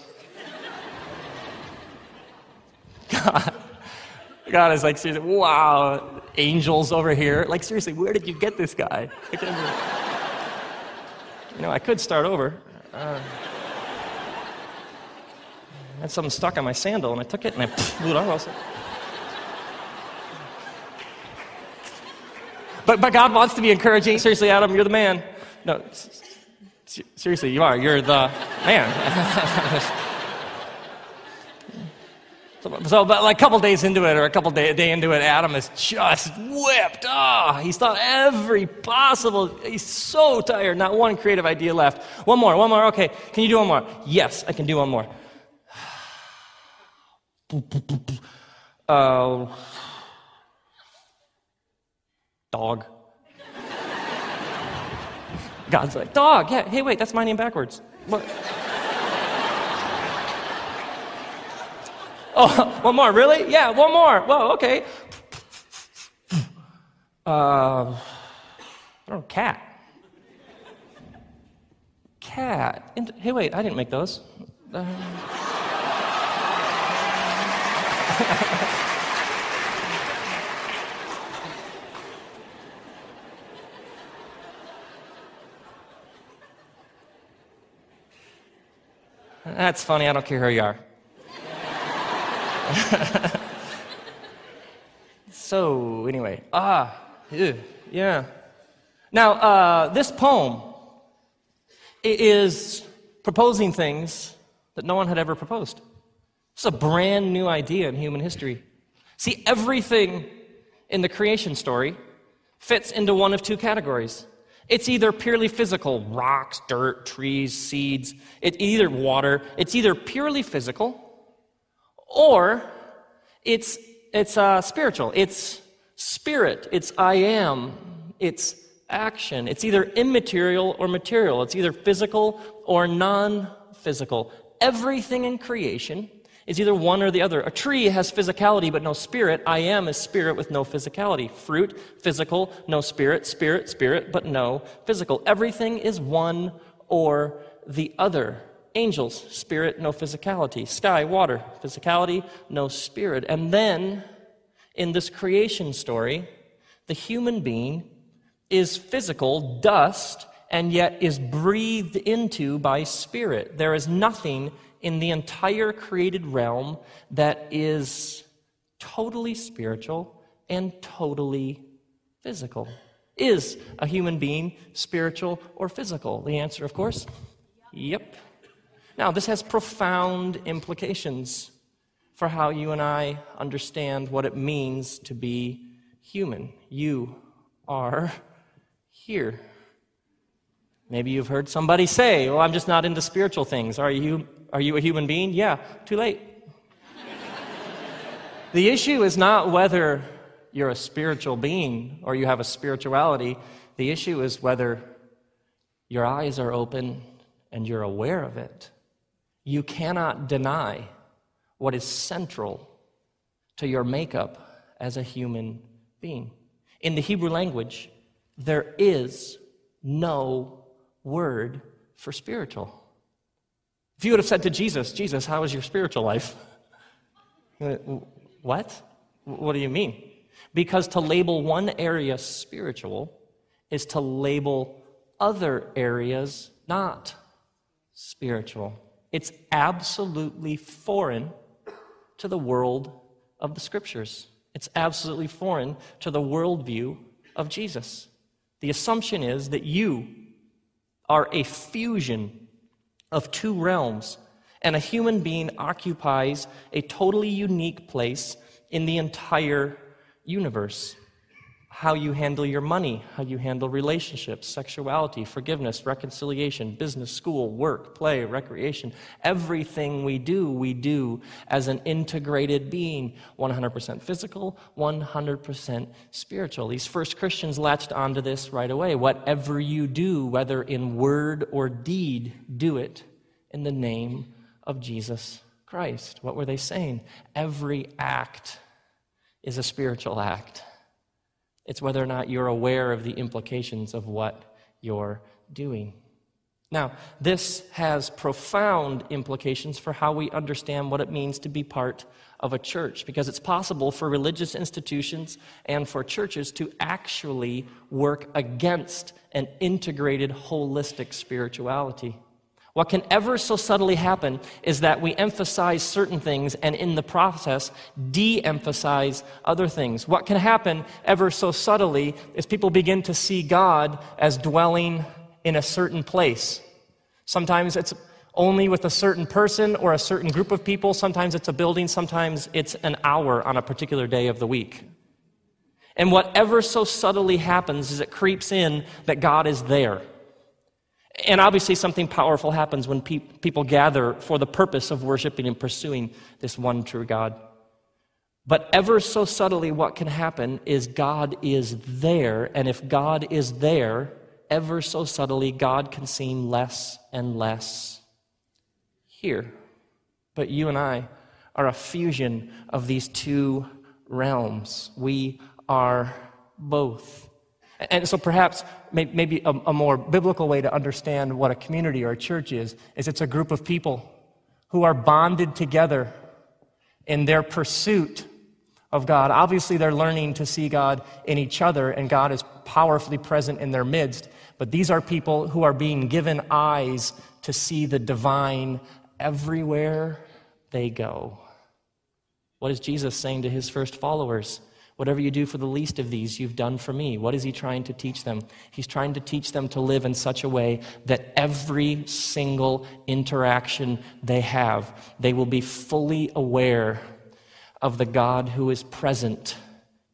God is like, seriously, wow, angels over here. Like, seriously, where did you get this guy? I could start over. I had something stuck on my sandal, and I took it, and I blew it off. But God wants to be encouraging. Seriously, Adam, you're the man. No, seriously, you are. You're the man. So, but like a couple days into it, or a couple day into it, Adam is just whipped. He's thought every possible. He's so tired. Not one creative idea left. One more. Okay, can you do one more? Yes, I can do one more. Dog. God's like, dog. Yeah. Hey, wait, that's my name backwards. What? Oh, one more, really? Yeah, one more. Whoa, okay. I don't know, cat. Cat. Hey, wait, I didn't make those. That's funny, I don't care who you are. So, anyway, yeah. Now, this poem is proposing things that no one had ever proposed. It's a brand new idea in human history. See, everything in the creation story fits into one of two categories. It's either purely physical, rocks, dirt, trees, seeds, it's either water, it's either purely physical, or it's spiritual. It's spirit, it's I am, it's action. It's either immaterial or material. It's either physical or non-physical. Everything in creation is either one or the other. A tree has physicality but no spirit. I am is spirit with no physicality. Fruit, physical, no spirit. Spirit, spirit, but no physical. Everything is one or the other. Angels, spirit, no physicality. Sky, water, physicality, no spirit. And then, in this creation story, the human being is physical, dust, and yet is breathed into by spirit. There is nothing in the entire created realm that is totally spiritual and totally physical. Is a human being spiritual or physical? The answer, of course, yep. Now, this has profound implications for how you and I understand what it means to be human. You are here. Maybe you've heard somebody say, well, I'm just not into spiritual things. Are you a human being? Yeah, too late. The issue is not whether you're a spiritual being or you have a spirituality. The issue is whether your eyes are open and you're aware of it. You cannot deny what is central to your makeup as a human being. In the Hebrew language, there is no word for spiritual. If you would have said to Jesus, Jesus, how is your spiritual life? What? What do you mean? Because to label one area spiritual is to label other areas not spiritual. It's absolutely foreign to the world of the Scriptures. It's absolutely foreign to the worldview of Jesus. The assumption is that you are a fusion of two realms, and a human being occupies a totally unique place in the entire universe. How you handle your money, how you handle relationships, sexuality, forgiveness, reconciliation, business, school, work, play, recreation. Everything we do as an integrated being, 100% physical, 100% spiritual. These first Christians latched onto this right away. Whatever you do, whether in word or deed, do it in the name of Jesus Christ. What were they saying? Every act is a spiritual act. It's whether or not you're aware of the implications of what you're doing. Now, this has profound implications for how we understand what it means to be part of a church, because it's possible for religious institutions and for churches to actually work against an integrated, holistic spirituality. What can ever so subtly happen is that we emphasize certain things and in the process de-emphasize other things. What can happen ever so subtly is people begin to see God as dwelling in a certain place. Sometimes it's only with a certain person or a certain group of people. Sometimes it's a building. Sometimes it's an hour on a particular day of the week. And whatever so subtly happens is it creeps in that God is there. And obviously something powerful happens when people gather for the purpose of worshiping and pursuing this one true God. But ever so subtly what can happen is God is there, and if God is there, ever so subtly God can seem less and less here. But you and I are a fusion of these two realms. We are both. And so perhaps maybe a more biblical way to understand what a community or a church is it's a group of people who are bonded together in their pursuit of God. Obviously, they're learning to see God in each other, and God is powerfully present in their midst. But these are people who are being given eyes to see the divine everywhere they go. What is Jesus saying to his first followers? Whatever you do for the least of these, you've done for me. What is he trying to teach them? He's trying to teach them to live in such a way that every single interaction they have, they will be fully aware of the God who is present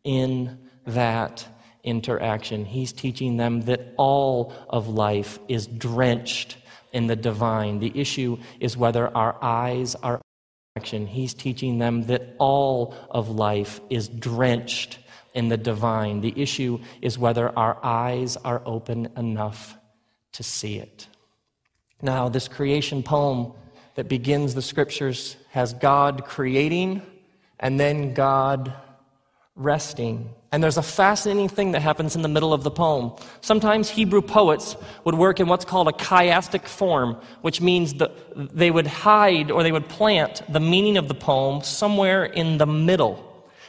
in that interaction. He's teaching them that all of life is drenched in the divine. The issue is whether our eyes are open. He's teaching them that all of life is drenched in the divine. The issue is whether our eyes are open enough to see it. Now, this creation poem that begins the scriptures has God creating and then God resting. And there's a fascinating thing that happens in the middle of the poem. Sometimes Hebrew poets would work in what's called a chiastic form, which means that they would hide or they would plant the meaning of the poem somewhere in the middle.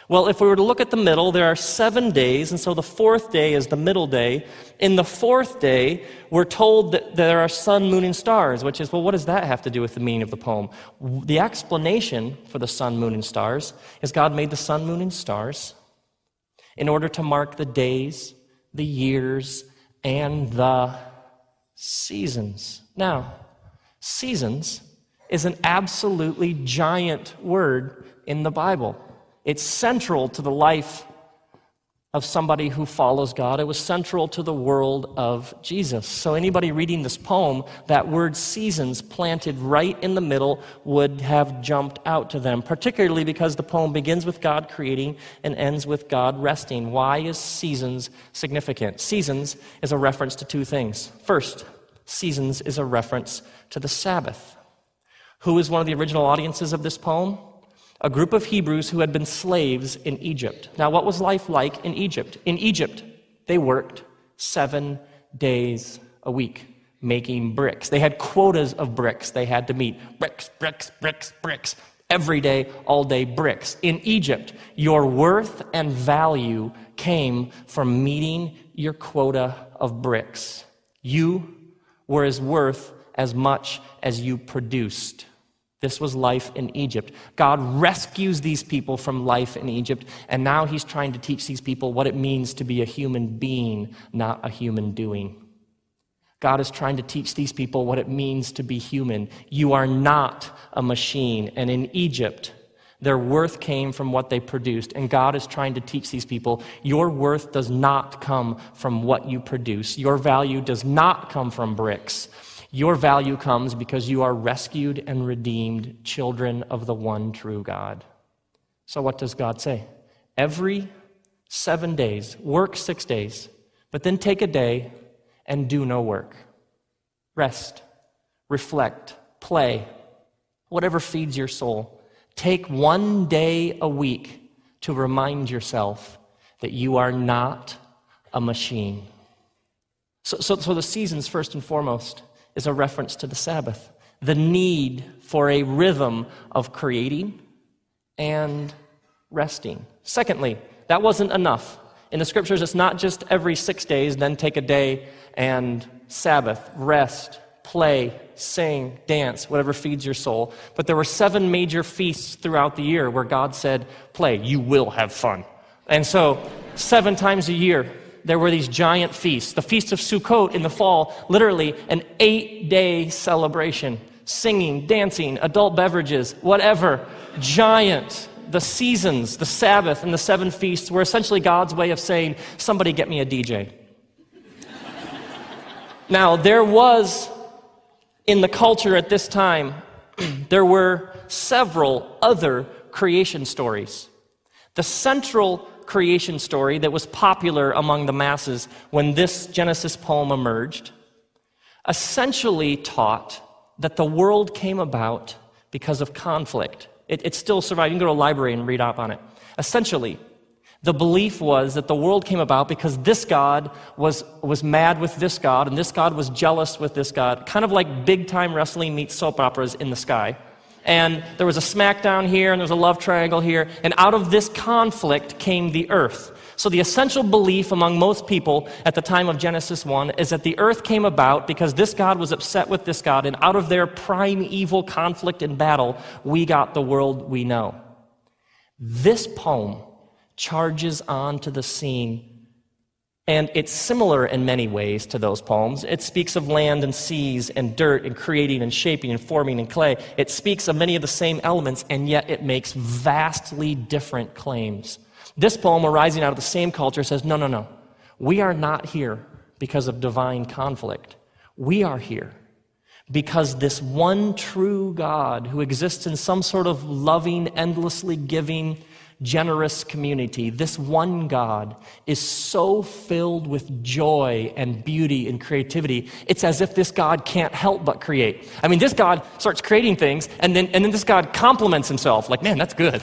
Well, if we were to look at the middle, there are 7 days, and so the fourth day is the middle day. In the fourth day, we're told that there are sun, moon, and stars, which is, well, what does that have to do with the meaning of the poem? The explanation for the sun, moon, and stars is God made the sun, moon, and stars in order to mark the days, the years, and the seasons. Now, seasons is an absolutely giant word in the Bible. It's central to the life of somebody who follows God. It was central to the world of Jesus. So anybody reading this poem, that word seasons planted right in the middle would have jumped out to them, particularly because the poem begins with God creating and ends with God resting. Why is seasons significant? Seasons is a reference to two things. First, seasons is a reference to the Sabbath. Who is one of the original audiences of this poem? A group of Hebrews who had been slaves in Egypt. Now, what was life like in Egypt? In Egypt, they worked 7 days a week making bricks. They had quotas of bricks they had to meet. Bricks, bricks, bricks, bricks. Every day, all day bricks. In Egypt, your worth and value came from meeting your quota of bricks. You were as worth as much as you produced. This was life in Egypt. God rescues these people from life in Egypt, and now he's trying to teach these people what it means to be a human being, not a human doing. God is trying to teach these people what it means to be human. You are not a machine. And in Egypt, their worth came from what they produced. And God is trying to teach these people, your worth does not come from what you produce. Your value does not come from bricks. Your value comes because you are rescued and redeemed, children of the one true God. So what does God say? Every 7 days, work 6 days, but then take a day and do no work. Rest, reflect, play, whatever feeds your soul. Take 1 day a week to remind yourself that you are not a machine. So the seasons, first and foremost, is a reference to the Sabbath, the need for a rhythm of creating and resting. Secondly, that wasn't enough. In the scriptures, it's not just every 6 days, then take a day and Sabbath, rest, play, sing, dance, whatever feeds your soul. But there were 7 major feasts throughout the year where God said, play, you will have fun. And so 7 times a year, there were these giant feasts. The Feast of Sukkot in the fall, literally an 8-day celebration. Singing, dancing, adult beverages, whatever. Giant. The seasons, the Sabbath, and the 7 feasts were essentially God's way of saying, somebody get me a DJ. Now, there was, in the culture at this time, there were several other creation stories. The central creation story that was popular among the masses when this Genesis poem emerged essentially taught that the world came about because of conflict. It still survived. You can go to a library and read up on it. Essentially, the belief was that the world came about because this God was mad with this God, and this God was jealous with this God, kind of like big-time wrestling meets soap operas in the sky. And there was a smackdown here, and there was a love triangle here, and out of this conflict came the earth. So the essential belief among most people at the time of Genesis 1 is that the earth came about because this God was upset with this God, and out of their primeval conflict and battle, we got the world we know. This poem charges onto the scene, and it's similar in many ways to those poems. It speaks of land and seas and dirt and creating and shaping and forming and clay. It speaks of many of the same elements, and yet it makes vastly different claims. This poem, arising out of the same culture, says, no, no, no. We are not here because of divine conflict. We are here because this one true God who exists in some sort of loving, endlessly giving, generous community, this one God is so filled with joy and beauty and creativity, it's as if this God can't help but create. I mean, this God starts creating things, and then this God compliments himself, like, man, that's good.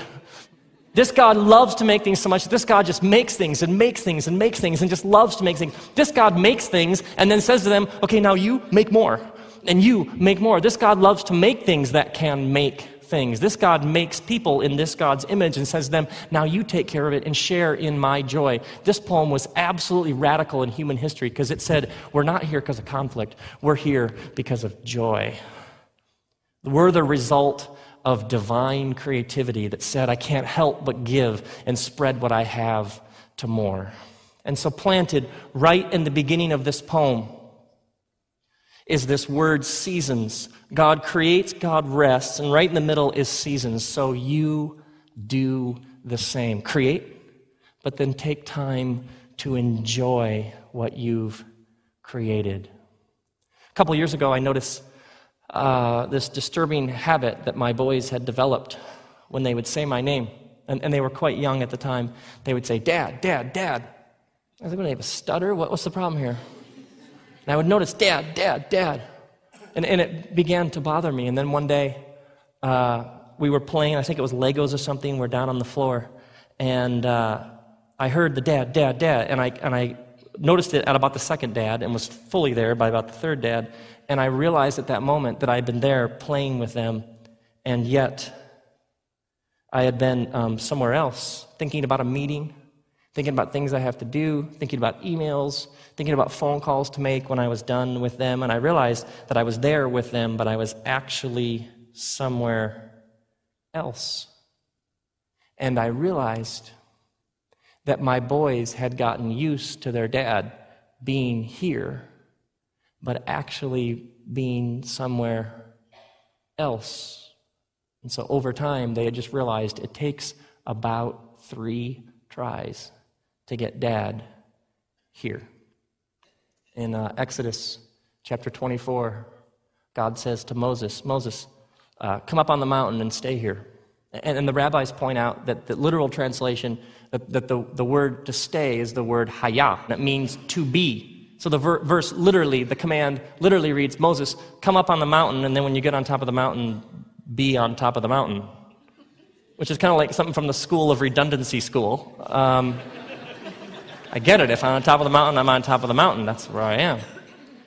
This God loves to make things so much. This God just makes things and makes things and makes things and just loves to make things. This God makes things and then says to them, okay, now you make more. And you make more. This God loves to make things that can make things. This God makes people in this God's image and says to them, now you take care of it and share in my joy. This poem was absolutely radical in human history because it said, we're not here because of conflict. We're here because of joy. We're the result of divine creativity that said, I can't help but give and spread what I have to more. And so planted right in the beginning of this poem is this word seasons. God creates, God rests, and right in the middle is seasons. So you do the same. Create, but then take time to enjoy what you've created. A couple years ago, I noticed this disturbing habit that my boys had developed when they would say my name. And they were quite young at the time. They would say, Dad, Dad, Dad. I was like, what, they have a stutter? What's the problem here? And I would notice, Dad, Dad, Dad. And it began to bother me. And then one day, we were playing, I think it was Legos or something, we're down on the floor. And I heard the Dad, Dad, Dad. And I noticed it at about the second dad and was fully there by about the third dad. And I realized at that moment that I'd been there playing with them, and yet I had been somewhere else, thinking about a meeting, thinking about things I have to do, thinking about emails, thinking about phone calls to make when I was done with them. And I realized that I was there with them, but I was actually somewhere else. And I realized that my boys had gotten used to their dad being here, but actually being somewhere else. And so over time, they had just realized it takes about 3 tries to get Dad here. In Exodus chapter 24, God says to Moses, Moses, come up on the mountain and stay here. And the rabbis point out that the literal translation, that the word to stay is the word hayah, and it means to be. So the verse literally, the command literally reads, Moses, come up on the mountain, and then when you get on top of the mountain, be on top of the mountain. Which is kind of like something from the school of redundancy school. I get it. If I'm on top of the mountain, I'm on top of the mountain. That's where I am.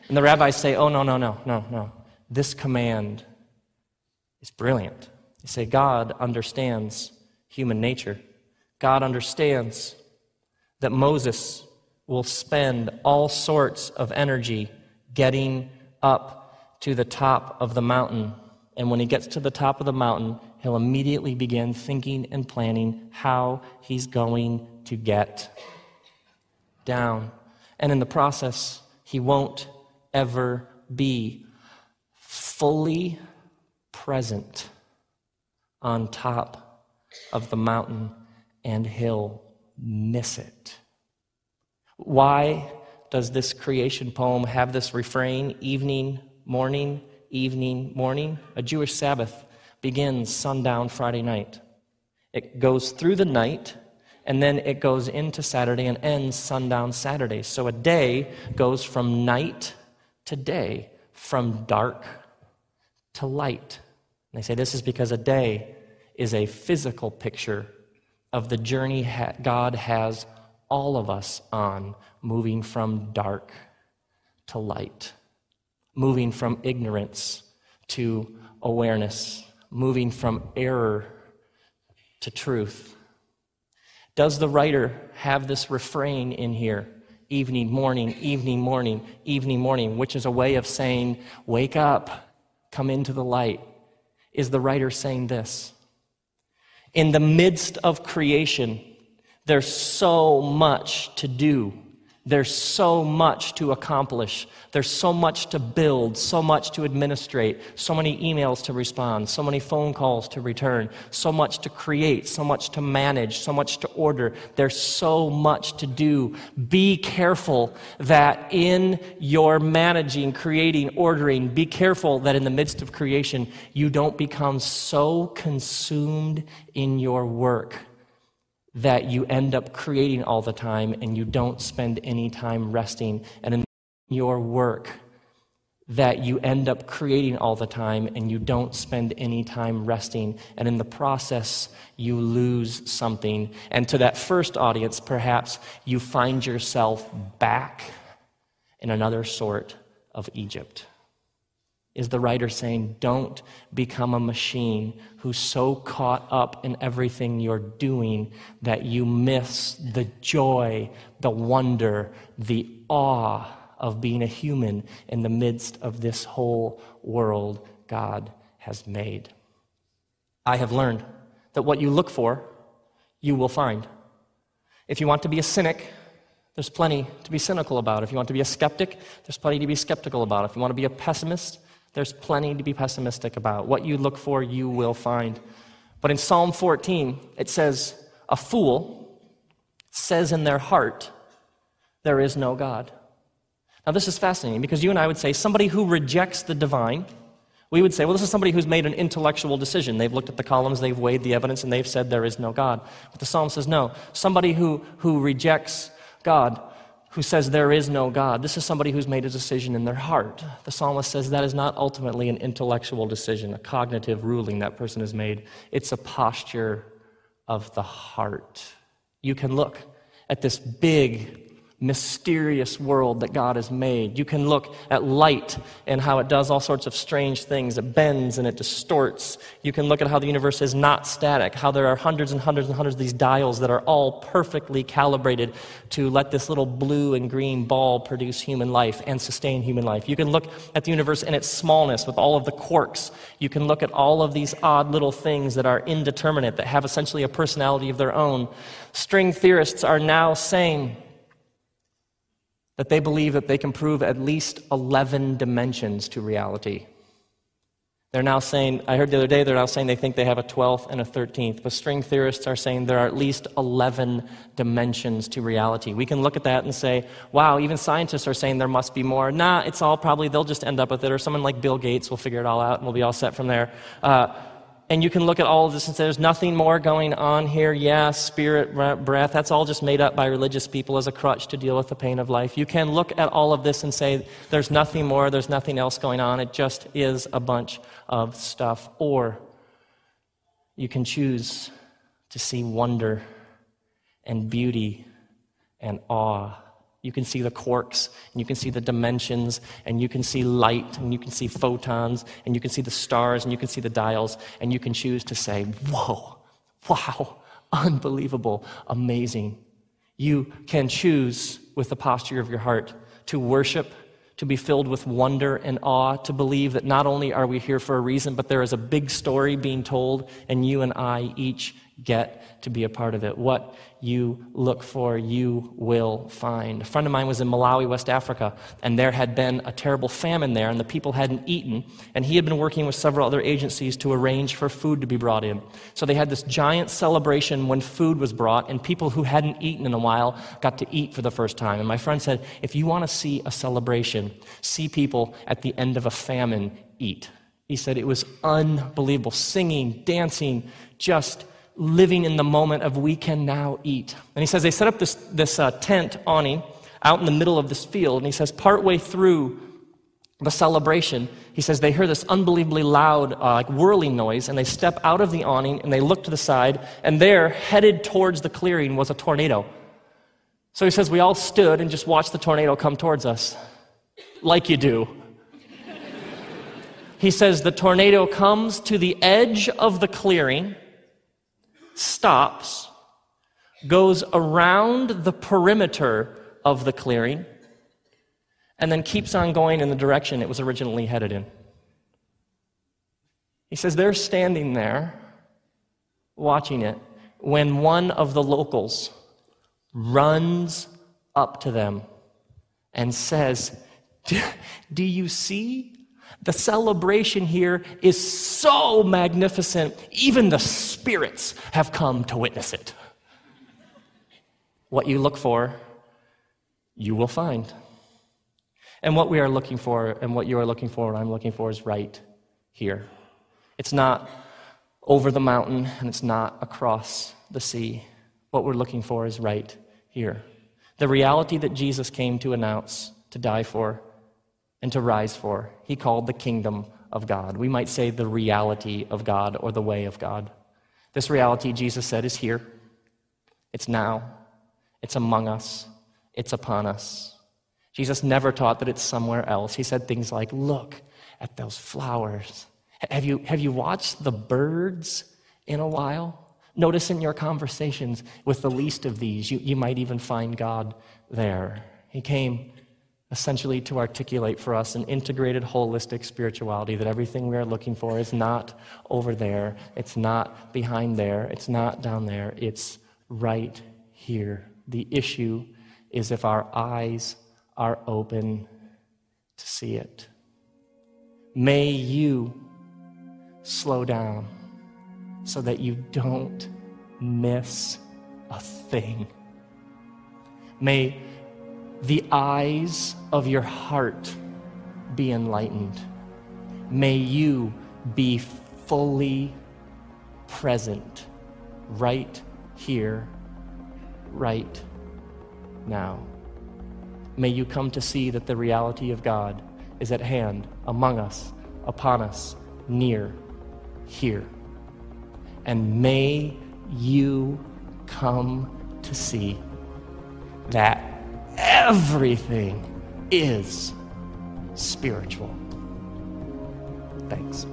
And the rabbis say, oh, no. This command is brilliant. They say God understands human nature. God understands that Moses will spend all sorts of energy getting up to the top of the mountain. And when he gets to the top of the mountain, he'll immediately begin thinking and planning how he's going to get down. And in the process, he won't ever be fully present on top of the mountain, and he'll miss it. Why does this creation poem have this refrain, evening, morning, evening, morning? A Jewish Sabbath begins sundown Friday night. It goes through the night, and then it goes into Saturday and ends sundown Saturday. So a day goes from night to day, from dark to light. And they say this is because a day is a physical picture of the journey God has all of us on, moving from dark to light, moving from ignorance to awareness, moving from error to truth. Does the writer have this refrain in here? Evening, morning, evening, morning, evening, morning, which is a way of saying, wake up, come into the light. Is the writer saying this? In the midst of creation, there's so much to do There's so much to accomplish. There's so much to build, so much to administrate, so many emails to respond, so many phone calls to return, so much to create, so much to manage, so much to order. There's so much to do. Be careful that in your managing, creating, ordering, be careful that in the midst of creation, you don't become so consumed in your work that you end up creating all the time and you don't spend any time resting. And in your work, that you end up creating all the time and you don't spend any time resting. And in the process, you lose something. And to that first audience, perhaps you find yourself back in another sort of Egypt. Is the writer saying, don't become a machine who's so caught up in everything you're doing that you miss the joy, the wonder, the awe of being a human in the midst of this whole world God has made. I have learned that what you look for, you will find. If you want to be a cynic, there's plenty to be cynical about. If you want to be a skeptic, there's plenty to be skeptical about. If you want to be a pessimist, there's plenty to be pessimistic about. What you look for, you will find. But in Psalm 14, it says, a fool says in their heart, there is no God. Now this is fascinating because you and I would say somebody who rejects the divine, we would say, well, this is somebody who's made an intellectual decision. They've looked at the columns, they've weighed the evidence, and they've said there is no God. But the psalm says no. Somebody who rejects God, who says there is no God, this is somebody who's made a decision in their heart. The psalmist says that is not ultimately an intellectual decision, a cognitive ruling that person has made. It's a posture of the heart. You can look at this big, mysterious world that God has made. You can look at light and how it does all sorts of strange things. It bends and it distorts. You can look at how the universe is not static, how there are hundreds and hundreds and hundreds of these dials that are all perfectly calibrated to let this little blue and green ball produce human life and sustain human life. You can look at the universe in its smallness with all of the quarks. You can look at all of these odd little things that are indeterminate, that have essentially a personality of their own. String theorists are now saying that they believe that they can prove at least 11 dimensions to reality. They're now saying, I heard the other day, they're now saying they think they have a 12th and a 13th, but string theorists are saying there are at least 11 dimensions to reality. We can look at that and say, wow, even scientists are saying there must be more. Nah, it's all probably, they'll just end up with it, or someone like Bill Gates will figure it all out and we'll be all set from there. And you can look at all of this and say, there's nothing more going on here. Yeah, spirit, breath, that's all just made up by religious people as a crutch to deal with the pain of life. You can look at all of this and say, there's nothing more, there's nothing else going on. It just is a bunch of stuff. Or you can choose to see wonder and beauty and awe. You can see the quarks, and you can see the dimensions, and you can see light, and you can see photons, and you can see the stars, and you can see the dials, and you can choose to say, whoa, wow, unbelievable, amazing. You can choose with the posture of your heart to worship, to be filled with wonder and awe, to believe that not only are we here for a reason, but there is a big story being told, and you and I each get to be a part of it. What you look for, you will find. A friend of mine was in Malawi, West Africa, and there had been a terrible famine there, and the people hadn't eaten, and he had been working with several other agencies to arrange for food to be brought in. So they had this giant celebration when food was brought, and people who hadn't eaten in a while got to eat for the first time. And my friend said, if you want to see a celebration, see people at the end of a famine eat. He said it was unbelievable, singing, dancing, just living in the moment of we can now eat. And he says they set up this tent awning out in the middle of this field, and he says partway through the celebration, he says they hear this unbelievably loud like whirling noise, and they step out of the awning and they look to the side, and there, headed towards the clearing, was a tornado. So he says we all stood and just watched the tornado come towards us, like you do. He says the tornado comes to the edge of the clearing, stops, goes around the perimeter of the clearing, and then keeps on going in the direction it was originally headed in. He says they're standing there watching it when one of the locals runs up to them and says, do you see? The celebration here is so magnificent, even the spirits have come to witness it. What you look for, you will find. And what we are looking for, and what you are looking for, and I'm looking for, is right here. It's not over the mountain, and it's not across the sea. What we're looking for is right here. The reality that Jesus came to announce, to die for, and to rise for, he called the kingdom of God. We might say the reality of God or the way of God. This reality, Jesus said, is here. It's now. It's among us. It's upon us. Jesus never taught that it's somewhere else. He said things like, look at those flowers. Have you watched the birds in a while? Notice in your conversations with the least of these, you might even find God there. He came essentially to articulate for us an integrated, holistic spirituality, that everything we are looking for is not over there, it's not behind there, it's not down there, it's right here. The issue is if our eyes are open to see it. May you slow down so that you don't miss a thing. May the eyes of your heart be enlightened. May you be fully present right here, right now. May you come to see that the reality of God is at hand, among us, upon us, near, here. And may you come to see that everything is spiritual. Thanks.